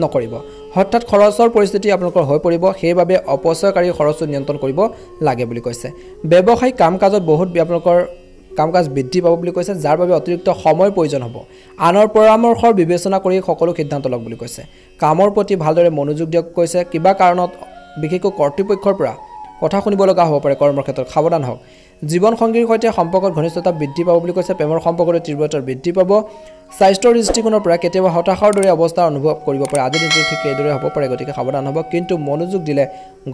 নকৰিব হঠাৎ খৰচৰ পৰিস্থিতি আপোনালোকৰ হৈ পৰিব সেইবাবে অপচয়কাৰী খৰচ নিয়ন্ত্ৰণ কৰিব লাগে বুলি কৈছে ব্যৱসায়িক কাম-কাজত বহুত আপোনালোকৰ কাম-কাজ বৃদ্ধি পাব বুলি কৈছে যাৰ বাবে অতিৰিক্ত সময় প্ৰয়োজন হ'ব আনৰ পৰামৰ্শৰ বিবেচনা কৰি সকলো সিদ্ধান্ত লওক বুলি কৈছে কামৰ প্ৰতি ভালদৰে মনোযোগ দিয়ক কৈছে কিবা কাৰণত বিশেষকৈ কৰ্তৃপক্ষৰ পৰা কথা শুনিব লগা হ'ব পাৰে কৰ্মৰ ক্ষেত্ৰত সাৱধান হওক জীৱন সংগীৰ সৈতে সম্পৰ্কত ঘনিষ্ঠতা বৃদ্ধি পাব বুলি কৈছে প্ৰেমৰ সম্পৰ্কত তীব্ৰতা বৃদ্ধি পাব স্বাস্থ্যৰ দৃষ্টিকোণৰ পৰা কেতিয়াবা হতাশাৰ দৰে অৱস্থা অনুভৱ কৰিব পাৰে আজি দিনটো ঠিক এইদৰে হ'ব পাৰে গতিকে সাৱধান হ'ব কিন্তু মনোযোগ দিলে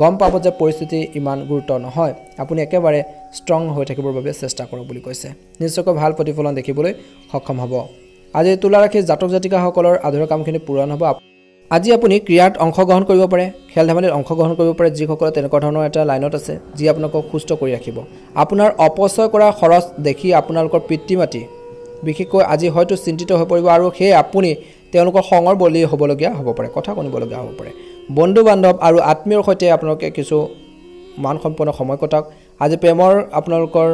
গম পাব যে পৰিস্থিতি ইমান গুৰুত্ব নহয় আপুনি একেবাৰে ষ্ট্ৰং হৈ থাকিবৰ বাবে চেষ্টা কৰক বুলি কৈছে নিশ্চয়কৈ ভাল প্ৰতিফলন দেখিবলৈ সক্ষম হ'ব আজি তুলা ৰাশি জাতক জাতিকাসকলৰ আধৰুৱা কামখিনি পূৰণ হ'ব আজি আপুনি ক্ৰীড়াত অংশগ্ৰহণ কৰিব পাৰে খেল ধেমালিত অংশগ্ৰহণ কৰিব পাৰে যিসকলে তেনেকুৱা ধৰণৰ এটা লাইনত আছে যি আপোনালোকক সুস্থ কৰি ৰাখিব আপোনাৰ অপচয় কৰা খৰচ দেখি আপোনালোকৰ পিতৃ-মাতৃ বিশেষকৈ আজি হয়তো চিন্তিত হৈ পৰিব আৰু সেই আপুনি তেওঁলোকৰ খঙৰ বলি হ'বলগীয়া হ'ব পাৰে কথা শুনিবলগীয়া হ'ব পাৰে বন্ধু বান্ধৱ আৰু আত্মীয়ৰ সৈতে আপোনালোকে কিছু মান সম্পন্ন সময় কটাওক আজি প্ৰেমৰ আপোনালোকৰ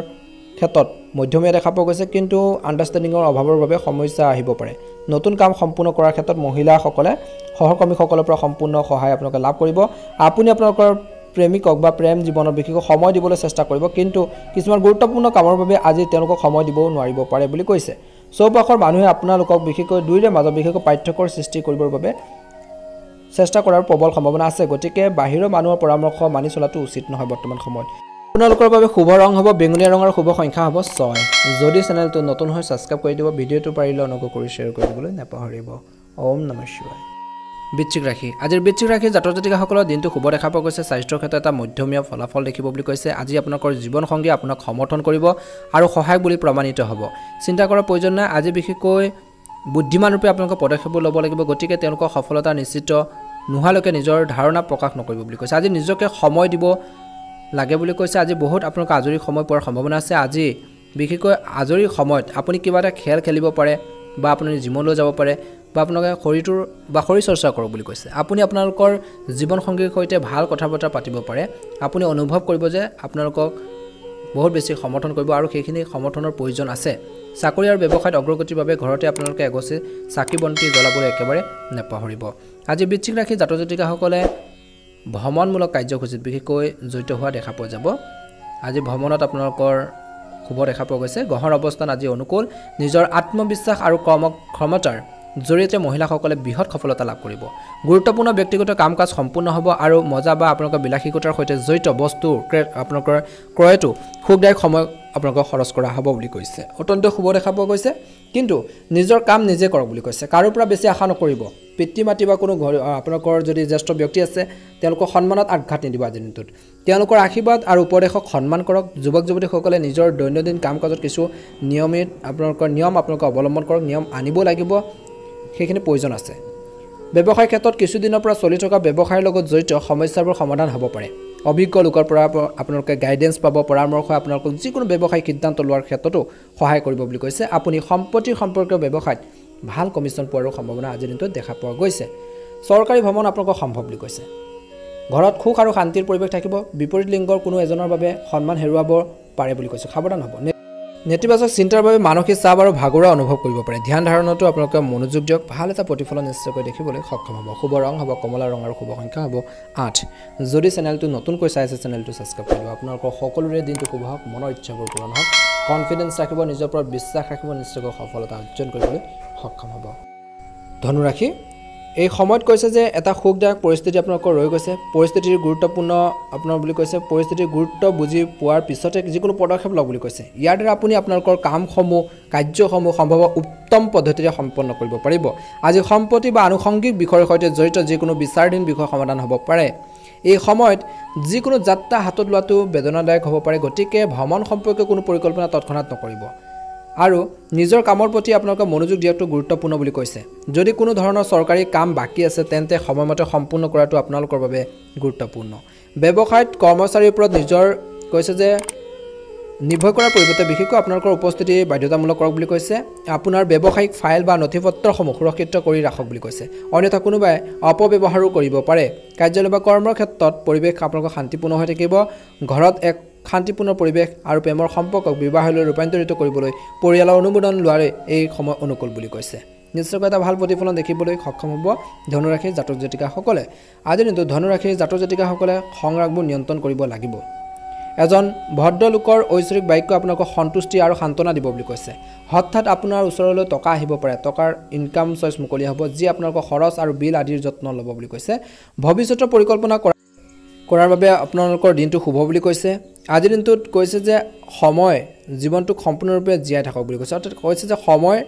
ক্ষেত্ৰত মধ্যমীয়া দেখা পোৱা গৈছে কিন্তু আণ্ডাৰষ্টেণ্ডিঙৰ অভাৱৰ বাবে সমস্যা আহিব পাৰে নতুন কাম সম্পূৰ্ণ কৰাৰ ক্ষেত্ৰত মহিলাসকলে সহকৰ্মীসকলৰ পৰা সম্পূৰ্ণ সহায় আপোনালোকে লাভ কৰিব আপুনি আপোনালোকৰ প্ৰেমিকক বা প্ৰেম জীৱনৰ বিশেষকৈ সময় দিবলৈ চেষ্টা কৰিব কিন্তু কিছুমান গুৰুত্বপূৰ্ণ কামৰ বাবে আজি তেওঁলোকক সময় দিবও নোৱাৰিব পাৰে বুলি কৈছে চৌপাশৰ মানুহে আপোনালোকক বিশেষকৈ দুইৰে মাজত বিশেষকৈ পাৰ্থক্যৰ সৃষ্টি কৰিবৰ বাবে চেষ্টা কৰাৰ প্ৰবল সম্ভাৱনা আছে গতিকে বাহিৰৰ মানুহৰ পৰামৰ্শ মানি চলাটো উচিত নহয় বৰ্তমান সময়ত আপোনালোকৰ বাবে শুভ ৰং হ'ব বেঙুনীয়া ৰঙৰ শুভ সংখ্যা হ'ব 6 যদি চেনেলটো নতুন হয় সাবস্ক্ৰাইব কৰি দিব ভিডিঅ'টো পাৰিলে অনুগ্ৰহ কৰি শ্বেয়াৰ কৰি দিবলৈ নাপাহৰিব ওম নমঃ শিৱায় বৃশ্চিক ৰাশি আজিৰ বৃশ্চিক ৰাশি জাতক জাতিকাসকলৰ দিনটো শুভ দেখা পোৱা গৈছে স্বাস্থ্যৰ ক্ষেত্ৰত এটা মধ্যমীয়া ফলাফল দেখিব বুলি কৈছে আজি আপোনালোকৰ জীৱন সংগী আপোনাক সমৰ্থন কৰিব আৰু সহায়ক বুলি প্ৰমাণিত হ'ব চিন্তা কৰাৰ প্ৰয়োজন নাই আজি বিশেষকৈ বুদ্ধিমান ৰূপে আপোনালোকৰ পদক্ষেপ ল'ব লাগিব গতিকে তেওঁলোকৰ সফলতা নিশ্চিত নোহোৱালৈকে নিজৰ ধাৰণা প্ৰকাশ নকৰিব বুলি কৈছে আজি নিজকে সময় দিব লাগে বুলি কৈছে আজি বহুত আপোনালোকৰ আজৰি সময় পোৱাৰ সম্ভাৱনা আছে আজি বিশেষকৈ আজৰি সময়ত আপুনি কিবা এটা খেল খেলিব পাৰে বা আপুনি জিমলৈ যাব পাৰে বা আপোনালোকে শৰীৰটোৰ বা শৰীৰ চৰ্চা কৰক বুলি কৈছে আপুনি আপোনালোকৰ জীৱন সংগীৰ সৈতে ভাল কথা বতৰা পাতিব পাৰে আপুনি অনুভৱ কৰিব যে আপোনালোকক বহুত বেছি সমৰ্থন কৰিব আৰু সেইখিনি সমৰ্থনৰ প্ৰয়োজন আছে চাকৰি আৰু ব্যৱসায়ত অগ্ৰগতিৰ বাবে ঘৰতে আপোনালোকে এগছি চাকি বন্তি জ্বলাবলৈ একেবাৰে নাপাহৰিব আজি বৃশ্চিক ৰাশি জাতক জাতিকাসকলে ভ্ৰমণমূলক কাৰ্যসূচীত বিশেষকৈ জড়িত হোৱা দেখা পোৱা যাব আজি ভ্ৰমণত আপোনালোকৰ শুভ দেখা পোৱা গৈছে গ্ৰহৰ অৱস্থান আজি অনুকূল নিজৰ আত্মবিশ্বাস আৰু কৰ্মক্ষমতাৰ জৰিয়তে মহিলাসকলে বৃহৎ সফলতা লাভ কৰিব গুৰুত্বপূৰ্ণ ব্যক্তিগত কাম-কাজ সম্পূৰ্ণ হ'ব আৰু মজা বা আপোনালোকৰ বিলাসিকতাৰ সৈতে জড়িত বস্তু আপোনালোকৰ ক্ৰয়টো সুখদায়ক সময় আপোনালোকক খৰচ কৰা হ'ব বুলি কৈছে অত্যন্ত শুভ দেখা পোৱা গৈছে কিন্তু নিজৰ কাম নিজে কৰক বুলি কৈছে কাৰো পৰা বেছি আশা নকৰিব পিতৃ-মাতৃ বা কোনো আপোনালোকৰ যদি জ্যেষ্ঠ ব্যক্তি আছে তেওঁলোকৰ সন্মানত আঘাত নিদিব আজিৰ দিনটোত তেওঁলোকৰ আশীৰ্বাদ আৰু উপদেশক সন্মান কৰক যুৱক যুৱতীসকলে নিজৰ দৈনন্দিন কাম-কাজত কিছু নিয়মিত আপোনালোকৰ নিয়ম আপোনালোকে অৱলম্বন কৰক নিয়ম আনিব লাগিব সেইখিনি প্ৰয়োজন আছে ব্যৱসায়ৰ ক্ষেত্ৰত কিছুদিনৰ পৰা চলি থকা ব্যৱসায়ৰ লগত জড়িত সমস্যাবোৰ সমাধান হ'ব পাৰে অভিজ্ঞ লোকৰ পৰা আপোনালোকে গাইডেন্স পাব পৰামৰ্শ আপোনালোকক যিকোনো ব্যৱসায়িক সিদ্ধান্ত লোৱাৰ ক্ষেত্ৰতো সহায় কৰিব বুলি কৈছে আপুনি সম্পত্তিৰ সম্পৰ্কীয় ব্যৱসায়ত ভাল কমিশ্যন পোৱাৰো সম্ভাৱনা আজিৰ দিনটোত দেখা পোৱা গৈছে চৰকাৰী ভ্ৰমণ আপোনালোকক সম্ভৱ বুলি কৈছে ঘৰত সুখ আৰু শান্তিৰ পৰিৱেশ থাকিব বিপৰীত লিংগৰ কোনো এজনৰ বাবে সন্মান হেৰুৱাব পাৰে বুলি কৈছে সাৱধান হ'ব নেতিবাচক চিন্তাৰ বাবে মানসিক চাপ আৰু ভাগৰুৱা অনুভৱ কৰিব পাৰে ধ্যান ধাৰণাটো আপোনালোকে মনোযোগ দিয়ক ভাল এটা প্ৰতিফলন নিশ্চয়কৈ দেখিবলৈ সক্ষম হ'ব শুভ ৰং হ'ব কমলা ৰং আৰু শুভ সংখ্যা হ'ব 8 যদি চেনেলটো নতুনকৈ চাই আছে চেনেলটো সাবস্ক্ৰাইব কৰিব আপোনালোকৰ সকলোৰে দিনটো শুভ হওক মনৰ ইচ্ছাবোৰ পূৰণ হওক কনফিডেন্স ৰাখিব নিজৰ ওপৰত বিশ্বাস ৰাখিব নিশ্চয়কৈ সফলতা অৰ্জন কৰিবলৈ সক্ষম হ'ব ধনু ৰাশি এই সময়ত কৈছে যে এটা সুখদায়ক পৰিস্থিতি আপোনালোকৰ ৰৈ গৈছে পৰিস্থিতিৰ গুৰুত্বপূৰ্ণ আপোনাৰ বুলি কৈছে পৰিস্থিতিৰ গুৰুত্ব বুজি পোৱাৰ পিছতে যিকোনো পদক্ষেপ লওক বুলি কৈছে ইয়াৰ দ্বাৰা আপুনি আপোনালোকৰ কামসমূহ কাৰ্যসমূহ সম্ভৱ উত্তম পদ্ধতিৰে সম্পন্ন কৰিব পাৰিব আজি সম্পত্তি বা আনুষংগিক বিষয়ৰ সৈতে জড়িত যিকোনো বিচাৰাধীন বিষয় সমাধান হ'ব পাৰে এই সময়ত যিকোনো যাত্ৰা হাতত লোৱাটো বেদনাদায়ক হ'ব পাৰে গতিকে ভ্ৰমণ সম্পৰ্কীয় কোনো পৰিকল্পনা তৎক্ষণাত নকৰিব আৰু নিজৰ কামৰ প্ৰতি আপোনালোকে মনোযোগ দিয়াটো গুৰুত্বপূৰ্ণ বুলি কৈছে যদি কোনো ধৰণৰ চৰকাৰী কাম বাকি আছে তেন্তে সময়মতে সম্পূৰ্ণ কৰাটো আপোনালোকৰ বাবে গুৰুত্বপূৰ্ণ ব্যৱসায়ত কৰ্মচাৰীৰ ওপৰত নিজৰ কৈছে যে নিৰ্ভৰ কৰাৰ পৰিৱৰ্তে বিশেষকৈ আপোনালোকৰ উপস্থিতি বাধ্যতামূলক কৰক বুলি কৈছে আপোনাৰ ব্যৱসায়িক ফাইল বা নথিপত্ৰসমূহ সুৰক্ষিত কৰি ৰাখক বুলি কৈছে অন্যথা কোনোবাই অপব্যৱহাৰো কৰিব পাৰে কাৰ্যালয় বা কৰ্মৰ ক্ষেত্ৰত পৰিৱেশ আপোনালোকৰ শান্তিপূৰ্ণ হৈ থাকিব ঘৰত এক শান্তিপূৰ্ণ পৰিৱেশ আৰু প্ৰেমৰ সম্পৰ্কক বিবাহলৈ ৰূপান্তৰিত কৰিবলৈ পৰিয়ালৰ অনুমোদন লোৱাৰে এই সময় অনুকূল বুলি কৈছে নিশ্চয়কৈ এটা ভাল প্ৰতিফলন দেখিবলৈ সক্ষম হ'ব ধনুৰাশিৰ জাতক জাতিকাসকলে আজি দিনটো ধনুৰাশিৰ জাতক জাতিকাসকলে খং-ৰাগবোৰ নিয়ন্ত্ৰণ কৰিব লাগিব এজন ভদ্ৰ লোকৰ ঐশ্বৰিক বাক্য আপোনালোকক সন্তুষ্টি আৰু সান্তনা দিব বুলি কৈছে হঠাৎ আপোনাৰ ওচৰলৈ টকা আহিব পাৰে টকাৰ ইনকাম চইচ মুকলি হ'ব যি আপোনালোকৰ খৰচ আৰু বিল আদিৰ যত্ন ল'ব বুলি কৈছে ভৱিষ্যতৰ পৰিকল্পনা কৰাৰ বাবে আপোনালোকৰ দিনটো শুভ বুলি কৈছে আজিৰ দিনটোত কৈছে যে সময় জীৱনটোক সম্পূৰ্ণৰূপে জীয়াই থাকক বুলি কৈছে অৰ্থাৎ কৈছে যে সময়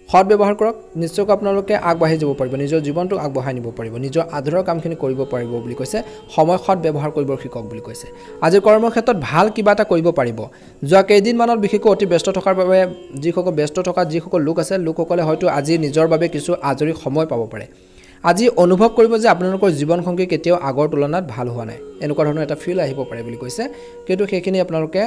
সৎ ব্যৱহাৰ কৰক নিশ্চয়কৈ আপোনালোকে আগবাঢ়ি যাব পাৰিব নিজৰ জীৱনটোক আগবঢ়াই নিব পাৰিব নিজৰ আধৰুৱা কামখিনি কৰিব পাৰিব বুলি কৈছে সময় সৎ ব্যৱহাৰ কৰিব শিকক বুলি কৈছে আজি কৰ্মক্ষেত্ৰত ভাল কিবা এটা কৰিব পাৰিব যোৱা কেইদিনমানত বিশেষকৈ অতি ব্যস্ত থকাৰ বাবে যিসকল লোক আছে লোকসকলে হয়তো আজি নিজৰ বাবে কিছু আজৰি সময় পাব পাৰে আজি অনুভৱ কৰিব যে আপোনালোকৰ জীৱনসংগী কেতিয়াও আগৰ তুলনাত ভাল হোৱা নাই এনেকুৱা ধৰণৰ এটা ফিল আহিব পাৰে বুলি কৈছে কিন্তু সেইখিনি আপোনালোকে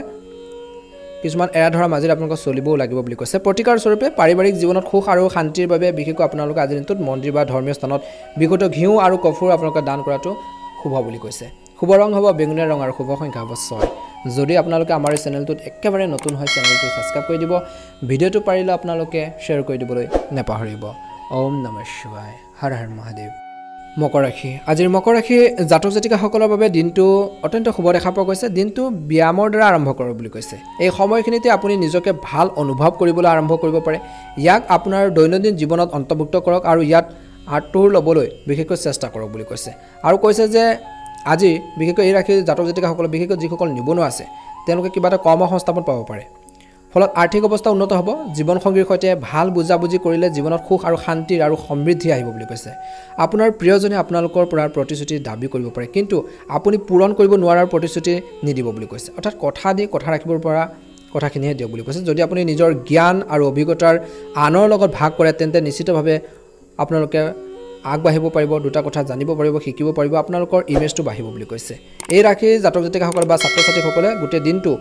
কিছুমান এৰা ধৰা মাজত আপোনালোক চলিবও লাগিব বুলি কৈছে প্ৰতিকাৰ স্বৰূপে পাৰিবাৰিক জীৱনত সুখ আৰু শান্তিৰ বাবে বিশেষকৈ আপোনালোকে আজিৰ দিনটোত মন্দিৰ বা ধৰ্মীয় স্থানত বিশুদ্ধ ঘিউ আৰু কফুৰ আপোনালোকে দান কৰাটো শুভ বুলি কৈছে শুভ ৰং হ'ব বেঙুনীয়া ৰং আৰু শুভ সংখ্যা হ'ব 6 যদি আপোনালোকে আমাৰ এই চেনেলটোত একেবাৰে নতুন হয় চেনেলটো ছাবস্ক্ৰাইব কৰি দিব ভিডিঅ'টো পাৰিলে আপোনালোকে শ্বেয়াৰ কৰি দিবলৈ নাপাহৰিব ওম নমঃ শিৱায় হৰ হৰ মহাদেৱ মকৰ ৰাশি আজিৰ মকৰ ৰাশি জাতক জাতিকাসকলৰ বাবে দিনটো অত্যন্ত শুভ দেখা পোৱা গৈছে দিনটো ব্যায়ামৰ দ্বাৰা আৰম্ভ কৰক বুলি কৈছে এই সময়খিনিতে আপুনি নিজকে ভাল অনুভৱ কৰিবলৈ আৰম্ভ কৰিব পাৰে ইয়াক আপোনাৰ দৈনন্দিন জীৱনত অন্তৰ্ভুক্ত কৰক আৰু ইয়াত আঁতৰ ল'বলৈ বিশেষকৈ চেষ্টা কৰক বুলি কৈছে আৰু কৈছে যে আজি বিশেষকৈ এই ৰাশিৰ জাতক জাতিকাসকলৰ বিশেষকৈ যিসকল নিবনুৱা আছে তেওঁলোকে কিবা এটা কৰ্ম সংস্থাপন পাব পাৰে ফলত আৰ্থিক অৱস্থা উন্নত হ'ব জীৱনসংগীৰ সৈতে ভাল বুজাবুজি কৰিলে জীৱনত সুখ আৰু শান্তি আৰু সমৃদ্ধি আহিব বুলি কৈছে আপোনাৰ প্ৰিয়জনে আপোনালোকৰ পৰা প্ৰতিশ্ৰুতি দাবী কৰিব পাৰে কিন্তু আপুনি পূৰণ কৰিব নোৱাৰাৰ প্ৰতিশ্ৰুতি নিদিব বুলি কৈছে অৰ্থাৎ কথা দি কথা ৰাখিবৰ পৰা কথাখিনিহে দিয়ক বুলি কৈছে যদি আপুনি নিজৰ জ্ঞান আৰু অভিজ্ঞতাৰ আনৰ লগত ভাগ কৰে তেন্তে নিশ্চিতভাৱে আপোনালোকে আগবাঢ়িব পাৰিব দুটা কথা জানিব পাৰিব শিকিব পাৰিব আপোনালোকৰ ইমেজটো বাঢ়িব বুলি কৈছে এই ৰাশিৰ জাতক জাতিকাসকল বা ছাত্ৰ ছাত্ৰীসকলে গোটেই দিনটো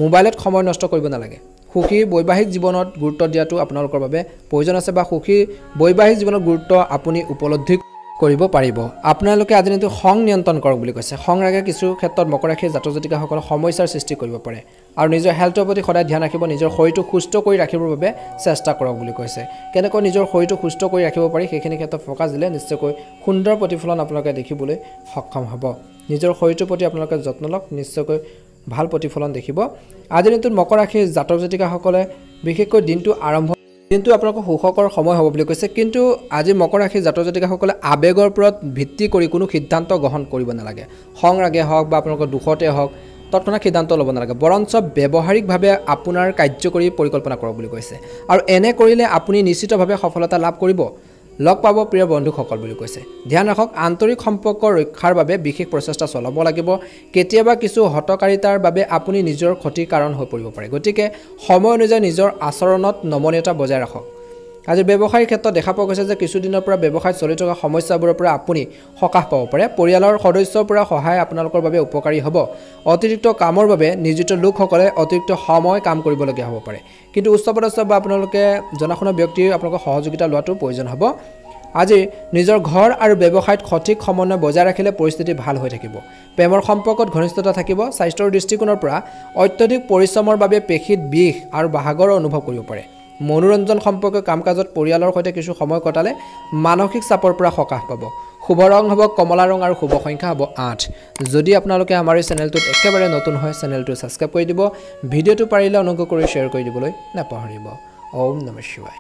মোবাইলত সময় নষ্ট কৰিব নালাগে সুখী বৈবাহিক জীৱনত গুৰুত্ব দিয়াটো আপোনালোকৰ বাবে প্ৰয়োজন আছে বা সুখী বৈবাহিক জীৱনত গুৰুত্ব আপুনি উপলব্ধি কৰিব পাৰিব আপোনালোকে আজি দিনটো খং নিয়ন্ত্ৰণ কৰক বুলি কৈছে খং ৰাগে কিছু ক্ষেত্ৰত মকৰ ৰাশিৰ জাতক জাতিকাসকলৰ সমস্যাৰ সৃষ্টি কৰিব পাৰে আৰু নিজৰ হেল্থৰ প্ৰতি সদায় ধ্যান ৰাখিব নিজৰ শৰীৰটো সুস্থ কৰি ৰাখিবৰ বাবে চেষ্টা কৰক বুলি কৈছে কেনেকৈ নিজৰ শৰীৰটো সুস্থ কৰি ৰাখিব পাৰি সেইখিনি ক্ষেত্ৰত ফ'কাছ দিলে নিশ্চয়কৈ সুন্দৰ প্ৰতিফলন আপোনালোকে দেখিবলৈ সক্ষম হ'ব নিজৰ শৰীৰটোৰ প্ৰতি আপোনালোকে যত্ন লওক নিশ্চয়কৈ ভাল প্ৰতিফলন দেখিব আজিৰ দিনটোত মকৰ ৰাশিৰ জাতক জাতিকাসকলে বিশেষকৈ দিনটো আপোনালোকৰ সুখকৰ সময় হ'ব বুলি কৈছে কিন্তু আজি মকৰ ৰাশিৰ জাতক জাতিকাসকলে আৱেগৰ ওপৰত ভিত্তি কৰি কোনো সিদ্ধান্ত গ্ৰহণ কৰিব নালাগে খং ৰাগে হওক বা আপোনালোকৰ দুখতে হওক তৎক্ষণাৎ সিদ্ধান্ত ল'ব নালাগে বৰঞ্চ ব্যৱহাৰিকভাৱে আপোনাৰ কাৰ্যকৰী পৰিকল্পনা কৰক বুলি কৈছে আৰু এনে কৰিলে আপুনি নিশ্চিতভাৱে সফলতা লাভ কৰিব লগ পাব প্ৰিয় বন্ধুসকল বুলি কৈছে ধ্যান ৰাখক আন্তৰিক সম্পৰ্ক ৰক্ষাৰ বাবে বিশেষ প্ৰচেষ্টা চলাব লাগিব কেতিয়াবা কিছু হটকাৰিতাৰ বাবে আপুনি নিজৰ ক্ষতিৰ কাৰণ হৈ পৰিব পাৰে গতিকে সময় অনুযায়ী নিজৰ আচৰণত নমনীয়তা বজাই ৰাখক আজি ব্যৱসায়িক ক্ষেত্ৰত দেখা পোৱা গৈছে যে কিছুদিনৰ পৰা ব্যৱসায়ত চলি থকা সমস্যাবোৰৰ পৰা আপুনি সকাহ পাব পাৰে পৰিয়ালৰ সদস্যৰ পৰা সহায় আপোনালোকৰ বাবে উপকাৰী হ'ব অতিৰিক্ত কামৰ বাবে নিয়োজিত লোকসকলে অতিৰিক্ত সময় কাম কৰিবলগীয়া হ'ব পাৰে কিন্তু উচ্চপদস্থ বা আপোনালোকে জনাশুনা ব্যক্তিৰ আপোনালোকৰ সহযোগিতা লোৱাটো প্ৰয়োজন হ'ব আজি নিজৰ ঘৰ আৰু ব্যৱসায়ত সঠিক সমন্বয় বজাই ৰাখিলে পৰিস্থিতি ভাল হৈ থাকিব প্ৰেমৰ সম্পৰ্কত ঘনিষ্ঠতা থাকিব স্বাস্থ্যৰ দৃষ্টিকোণৰ পৰা অত্যধিক পৰিশ্ৰমৰ বাবে পেশীত বিষ আৰু বাহাগৰৰ অনুভৱ কৰিব পাৰে মনোৰঞ্জন সম্পৰ্কীয় কাম-কাজত পৰিয়ালৰ সৈতে কিছু সময় কটালে মানসিক চাপৰ পৰা সকাহ পাব শুভ ৰং হ'ব কমলা ৰং আৰু শুভ সংখ্যা হ'ব 8 যদি আপোনালোকে আমাৰ এই চেনেলটোত একেবাৰে নতুন হয় চেনেলটো ছাবস্ক্ৰাইব কৰি দিব ভিডিঅ'টো পাৰিলে অনুগ্ৰহ কৰি শ্বেয়াৰ কৰি দিবলৈ নাপাহৰিব ওম নমঃ শিৱায়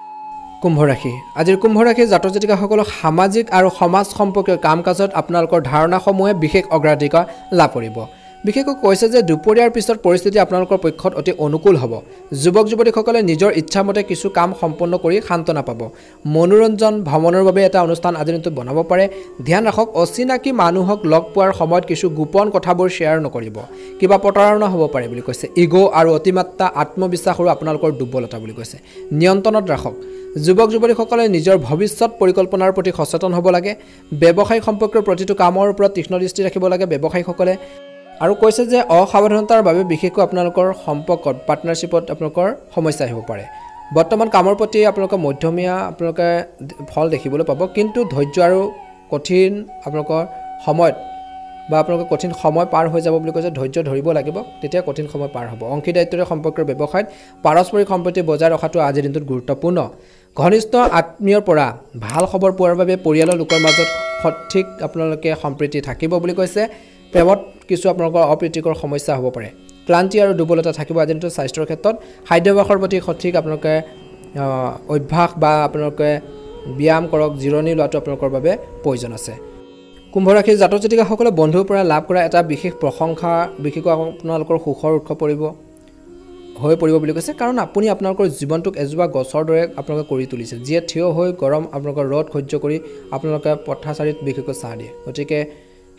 কুম্ভ ৰাশি আজিৰ কুম্ভ ৰাশিৰ জাতক জাতিকাসকলক সামাজিক আৰু সমাজ সম্পৰ্কীয় কাম-কাজত আপোনালোকৰ ধাৰণাসমূহে বিশেষ অগ্ৰাধিকাৰ লাভ কৰিব বিশেষকৈ কৈছে যে দুপৰীয়াৰ পিছত পৰিস্থিতি আপোনালোকৰ পক্ষত অতি অনুকূল হ'ব। যুৱক যুৱতীসকলে নিজৰ ইচ্ছামতে কিছু কাম সম্পন্ন কৰি সান্তনা পাব। মনোৰঞ্জন ভ্ৰমণৰ বাবে এটা অনুষ্ঠান আজিৰ দিনটোত বনাব পাৰে। ধ্যান ৰাখক, অচিনাকি মানুহক লগ পোৱাৰ সময়ত কিছু গোপন কথাবোৰ শ্বেয়াৰ নকৰিব, কিবা প্ৰতাৰণা হ'ব পাৰে বুলি কৈছে। ইগ' আৰু অতিমাত্ৰা আত্মবিশ্বাসৰো আপোনালোকৰ দুৰ্বলতা বুলি কৈছে। নিয়ন্ত্ৰণত ৰাখক। যুৱক যুৱতীসকলে নিজৰ ভৱিষ্যত পৰিকল্পনাৰ প্ৰতি সচেতন হ'ব লাগে। ব্যৱসায়িক সম্পৰ্কৰ প্ৰতিটো কামৰ ওপৰত তীক্ষ্ণ দৃষ্টি ৰাখিব লাগে ব্যৱসায়ীসকলে। আৰু কৈছে যে অসাৱধানতাৰ বাবে বিশেষকৈ আপোনালোকৰ সম্পৰ্কত পাৰ্টনাৰশ্বিপত আপোনালোকৰ সমস্যা আহিব পাৰে। বৰ্তমান কামৰ প্ৰতি আপোনালোকৰ মধ্যমীয়া আপোনালোকে ফল দেখিবলৈ পাব, কিন্তু ধৈৰ্য আৰু কঠিন আপোনালোকৰ সময়ত বা আপোনালোকৰ কঠিন সময় পাৰ হৈ যাব বুলি কৈছে। ধৈৰ্য ধৰিব লাগিব, তেতিয়া কঠিন সময় পাৰ হ'ব। অংশীদাৰিত্বৰে সম্পৰ্কৰ ব্যৱসায়ত পাৰস্পৰিক সম্প্ৰীতি বজাই ৰখাটো আজিৰ দিনটোত গুৰুত্বপূৰ্ণ। ঘনিষ্ঠ আত্মীয়ৰ পৰা ভাল খবৰ পোৱাৰ বাবে পৰিয়ালৰ লোকৰ মাজত সঠিক আপোনালোকে সম্প্ৰীতি থাকিব বুলি কৈছে। প্ৰেমত কিছু আপোনালোকৰ অপ্ৰীতিকৰ সমস্যা হ'ব পাৰে। ক্লান্তি আৰু দুৰ্বলতা থাকিব আজিৰ দিনটোত। স্বাস্থ্যৰ ক্ষেত্ৰত খাদ্যাভ্যাসৰ প্ৰতি সঠিক আপোনালোকে অভ্যাস বা আপোনালোকে ব্যায়াম কৰক, জিৰণি লোৱাটো আপোনালোকৰ বাবে প্ৰয়োজন আছে। কুম্ভ ৰাশিৰ জাতক জাতিকাসকলে বন্ধুৰ পৰা লাভ কৰা এটা বিশেষ প্ৰশংসা বিশেষকৈ আপোনালোকৰ সুখৰ উৎস হৈ পৰিব বুলি কৈছে। কাৰণ আপুনি আপোনালোকৰ জীৱনটোক এজোপা গছৰ দৰে আপোনালোকে কৰি তুলিছে, যিয়ে থিয় হৈ গৰম আপোনালোকৰ ৰ'দ সহ্য কৰি আপোনালোকে পথাৰচাৰীত বিশেষকৈ ছাঁ দিয়ে। গতিকে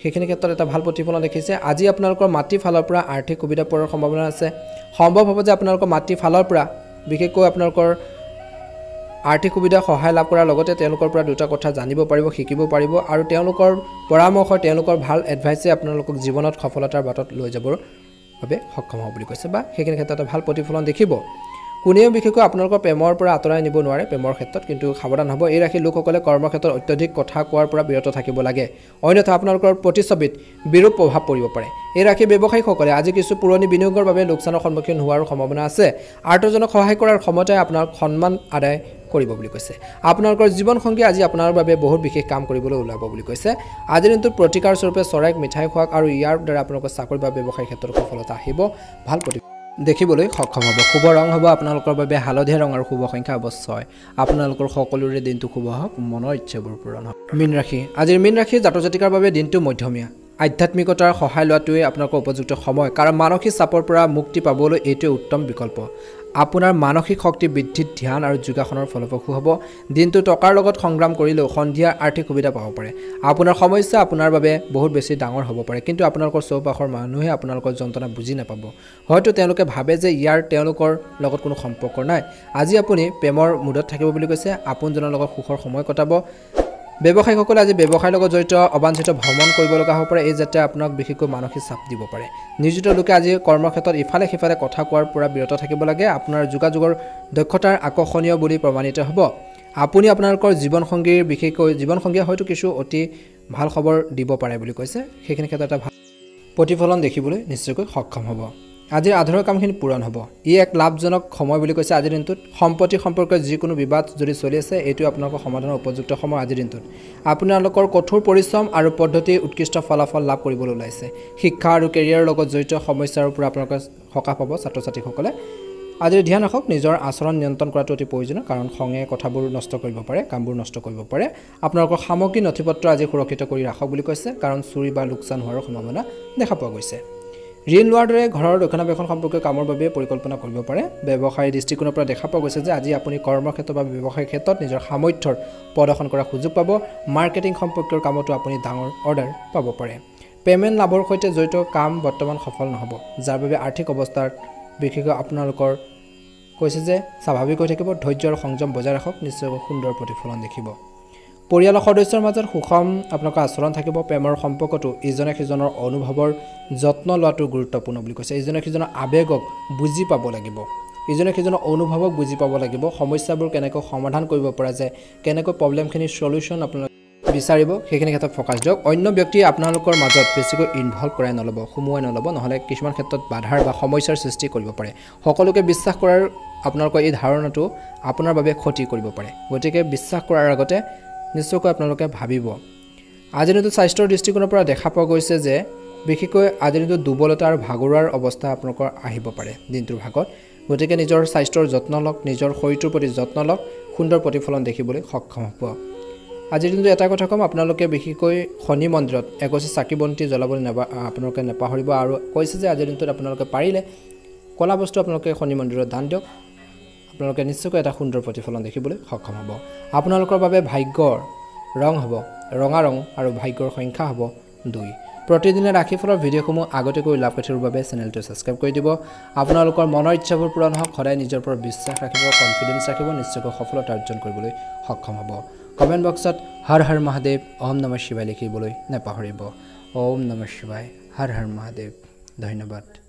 সেইখিনি ক্ষেত্ৰত এটা ভাল প্ৰতিফলন দেখিছে। আজি আপোনালোকৰ মাতৃৰ ফালৰ পৰা আৰ্থিক সুবিধা পোৱাৰ সম্ভাৱনা আছে। সম্ভৱ হ'ব যে আপোনালোকৰ মাতৃৰ ফালৰ পৰা বিশেষকৈ আপোনালোকৰ আৰ্থিক সুবিধা সহায় লাভ কৰাৰ লগতে তেওঁলোকৰ পৰা দুটা কথা জানিব পাৰিব, শিকিব পাৰিব আৰু তেওঁলোকৰ পৰামৰ্শ, তেওঁলোকৰ ভাল এডভাইচে আপোনালোকক জীৱনত সফলতাৰ বাটত লৈ যাবৰ বাবে সক্ষম হ'ব বুলি কৈছে, বা সেইখিনি ক্ষেত্ৰত এটা ভাল প্ৰতিফলন দেখিব। কোনেও বিশেষকৈ আপোনালোকৰ প্ৰেমৰ পৰা আঁতৰাই নিব নোৱাৰে প্ৰেমৰ ক্ষেত্ৰত, কিন্তু সাৱধান হ'ব। এই ৰাশিৰ লোকসকলে কৰ্মক্ষেত্ৰত অত্যধিক কথা কোৱাৰ পৰা বিৰত থাকিব লাগে, অন্যথা আপোনালোকৰ প্ৰতিচ্ছবিত বিৰূপ প্ৰভাৱ পৰিব পাৰে। এই ৰাশিৰ ব্যৱসায়ীসকলে আজি কিছু পুৰণি বিনিয়োগৰ বাবে লোকচানৰ সন্মুখীন হোৱাৰ সম্ভাৱনা আছে। আৰ্তজনক সহায় কৰাৰ ক্ষমতাই আপোনাক সন্মান আদায় কৰিব বুলি কৈছে। আপোনালোকৰ জীৱনসংগী আজি আপোনাৰ বাবে বহুত বিশেষ কাম কৰিবলৈ ওলাব বুলি কৈছে। আজিৰ দিনটোত প্ৰতিকাৰ স্বৰূপে চৰাইক মিঠাই খোৱাক আৰু ইয়াৰ দ্বাৰা আপোনালোকৰ চাকৰি বা ব্যৱসায়িক ক্ষেত্ৰত সফলতা আহিব, ভাল দেখিবলৈ সক্ষম হ'ব। শুভ ৰং হ'ব আপোনালোকৰ বাবে হালধীয়া ৰং আৰু শুভ সংখ্যা হ'ব 6। আপোনালোকৰ সকলোৰে দিনটো শুভ হওক, মনৰ ইচ্ছাবোৰ পূৰণ হওক। মীন ৰাশি। আজিৰ মীন ৰাশিৰ জাতক জাতিকাৰ বাবে দিনটো মধ্যমীয়া। আধ্যাত্মিকতাৰ সহায় লোৱাটোৱে আপোনালোকৰ উপযুক্ত সময়, কাৰণ মানসিক চাপৰ পৰা মুক্তি পাবলৈ এইটোৱে উত্তম বিকল্প। আপোনাৰ মানসিক শক্তি বৃদ্ধিত ধ্যান আৰু যোগাসনৰ ফলপ্ৰসূ হ'ব। দিনটো টকাৰ লগত সংগ্ৰাম কৰিলেও সন্ধিয়া আৰ্থিক সুবিধা পাব পাৰে। আপোনাৰ সমস্যা আপোনাৰ বাবে বহুত বেছি ডাঙৰ হ'ব পাৰে, কিন্তু আপোনালোকৰ চৌপাশৰ মানুহে আপোনালোকৰ যন্ত্ৰণা বুজি নাপাব। হয়তো তেওঁলোকে ভাবে যে ইয়াৰ তেওঁলোকৰ লগত কোনো সম্পৰ্ক নাই। আজি আপুনি প্ৰেমৰ মুডত থাকিব বুলি কৈছে। আপোনজনৰ লগত সুখৰ সময় কটাব। ব্যৱসায়ীসকলে আজি ব্যৱসায়ৰ লগত জড়িত অবাঞ্ছিত ভ্ৰমণ কৰিব লগা হ'ব পাৰে, এই যাতে আপোনাক বিশেষকৈ মানসিক চাপ দিব পাৰে। নিয়োজিত লোকে আজি কৰ্মক্ষেত্ৰত ইফালে সিফালে কথা কোৱাৰ পৰা বিৰত থাকিব লাগে। আপোনাৰ যোগাযোগৰ দক্ষতাৰ আকৰ্ষণীয় বুলি প্ৰমাণিত হ'ব। আপুনি আপোনালোকৰ জীৱনসংগীয়ে হয়তো কিছু অতি ভাল খবৰ দিব পাৰে বুলি কৈছে। সেইখিনি ক্ষেত্ৰত এটা ভাল প্ৰতিফলন দেখিবলৈ নিশ্চয়কৈ সক্ষম হ'ব। আজিৰ আধৰুৱা কামখিনি পূৰণ হ'ব। ই এক লাভজনক সময় বুলি কৈছে। আজিৰ দিনটোত সম্পত্তি সম্পৰ্কত যিকোনো বিবাদ যদি চলি আছে, এইটো আপোনালোকৰ সমাধানৰ উপযুক্ত সময়। আজিৰ দিনটোত আপোনালোকৰ কঠোৰ পৰিশ্ৰম আৰু পদ্ধতি উৎকৃষ্ট ফলাফল লাভ কৰিবলৈ ওলাইছে। শিক্ষা আৰু কেৰিয়াৰৰ লগত জড়িত সমস্যাৰ পৰা আপোনালোকে সকাহ পাব ছাত্ৰ ছাত্ৰীসকলে। আজিৰ ধ্যান ৰাখক, নিজৰ আচৰণ নিয়ন্ত্ৰণ কৰাটো অতি প্ৰয়োজনীয়, কাৰণ খঙে কথাবোৰ নষ্ট কৰিব পাৰে, কামবোৰ নষ্ট কৰিব পাৰে। আপোনালোকৰ সামগ্ৰী নথিপত্ৰ আজি সুৰক্ষিত কৰি ৰাখক বুলি কৈছে, কাৰণ চুৰি বা লোকচান হোৱাৰ সম্ভাৱনা দেখা পোৱা গৈছে। ঋণ লোৱাৰ দৰে ঘৰৰ ৰক্ষণাবেক্ষণ সম্পৰ্কীয় কামৰ বাবে পৰিকল্পনা কৰিব পাৰে। ব্যৱসায়ী দৃষ্টিকোণৰ পৰা দেখা পোৱা গৈছে যে আজি আপুনি কৰ্মক্ষেত্ৰ বা ব্যৱসায়িক ক্ষেত্ৰত নিজৰ সামৰ্থ্যৰ প্ৰদৰ্শন কৰাৰ সুযোগ পাব। মাৰ্কেটিং সম্পৰ্কীয় কামতো আপুনি ডাঙৰ অৰ্ডাৰ পাব পাৰে। পে'মেণ্ট লাভৰ সৈতে জড়িত কাম বৰ্তমান সফল নহ'ব, যাৰ বাবে আৰ্থিক অৱস্থাত বিশেষকৈ আপোনালোকৰ কৈছে যে স্বাভাৱিক হৈ থাকিব। ধৈৰ্য আৰু সংযম বজাই ৰাখক, নিশ্চয়কৈ সুন্দৰ প্ৰতিফলন দেখিব। পৰিয়ালৰ সদস্যৰ মাজত সুষম আপোনালোকৰ আচৰণ থাকিব। প্ৰেমৰ সম্পৰ্কটো ইজনে সিজনৰ অনুভৱৰ যত্ন লোৱাটো গুৰুত্বপূৰ্ণ বুলি কৈছে। ইজনে সিজনৰ আৱেগক বুজি পাব লাগিব, ইজনে সিজনৰ অনুভৱক বুজি পাব লাগিব। সমস্যাবোৰ কেনেকৈ সমাধান কৰিব পৰা যায়, কেনেকৈ প্ৰব্লেমখিনিৰ চলিউশ্যন আপোনালোকে বিচাৰিব, সেইখিনি ক্ষেত্ৰত ফ'কাছ দিয়ক। অন্য ব্যক্তিয়ে আপোনালোকৰ মাজত বেছিকৈ ইনভলভ কৰাই নল'ব, সুমুৱাই নল'ব, নহ'লে কিছুমান ক্ষেত্ৰত বাধাৰ বা সমস্যাৰ সৃষ্টি কৰিব পাৰে। সকলোকে বিশ্বাস কৰাৰ আপোনালোকৰ এই ধাৰণাটো আপোনাৰ বাবে ক্ষতি কৰিব পাৰে। গতিকে বিশ্বাস কৰাৰ আগতে নিশ্চয়কৈ আপোনালোকে ভাবিব। আজিৰ দিনটোত স্বাস্থ্যৰ দৃষ্টিকোণৰ পৰা দেখা পোৱা গৈছে যে বিশেষকৈ আজিৰ দিনটোত দুৰ্বলতা আৰু ভাগৰুৱাৰ অৱস্থা আপোনালোকৰ আহিব পাৰে দিনটোৰ ভাগত। গতিকে নিজৰ স্বাস্থ্যৰ যত্ন লওক, নিজৰ শৰীৰটোৰ প্ৰতি যত্ন লওক, সুন্দৰ প্ৰতিফলন দেখিবলৈ সক্ষম হ'ব। আজিৰ দিনটো এটা কথা ক'ম, আপোনালোকে বিশেষকৈ শনি মন্দিৰত এগছি চাকি বন্তি জ্বলাবলৈ আপোনালোকে নাপাহৰিব। আৰু কৈছে যে আজিৰ দিনটোত আপোনালোকে পাৰিলে ক'লা বস্তু আপোনালোকে শনি মন্দিৰত দান দিয়ক, আপোনালোকে নিশ্চয়কৈ এটা সুন্দৰ প্ৰতিফলন দেখিবলৈ সক্ষম হ'ব। আপোনালোকৰ বাবে ভাগ্যৰ ৰং হ'ব ৰঙা ৰং আৰু ভাগ্যৰ সংখ্যা হ'ব 2। প্ৰতিদিনে ৰাশিফলৰ ভিডিঅ'সমূহ আগতীয়াকৈ লাভ কৰিবৰ বাবে চেনেলটো ছাবস্ক্ৰাইব কৰি দিব। আপোনালোকৰ মনৰ ইচ্ছাবোৰ পূৰণ হওক, সদায় নিজৰ ওপৰত বিশ্বাস ৰাখিব, কনফিডেন্স ৰাখিব, নিশ্চয়কৈ সফলতা অৰ্জন কৰিবলৈ সক্ষম হ'ব। কমেণ্ট বক্সত হৰ হৰ মহাদেৱ ওম নমঃ শিৱায় লিখিবলৈ নাপাহৰিব। ওম নমঃ শিৱায়, হৰ হৰ মহাদেৱ। ধন্যবাদ।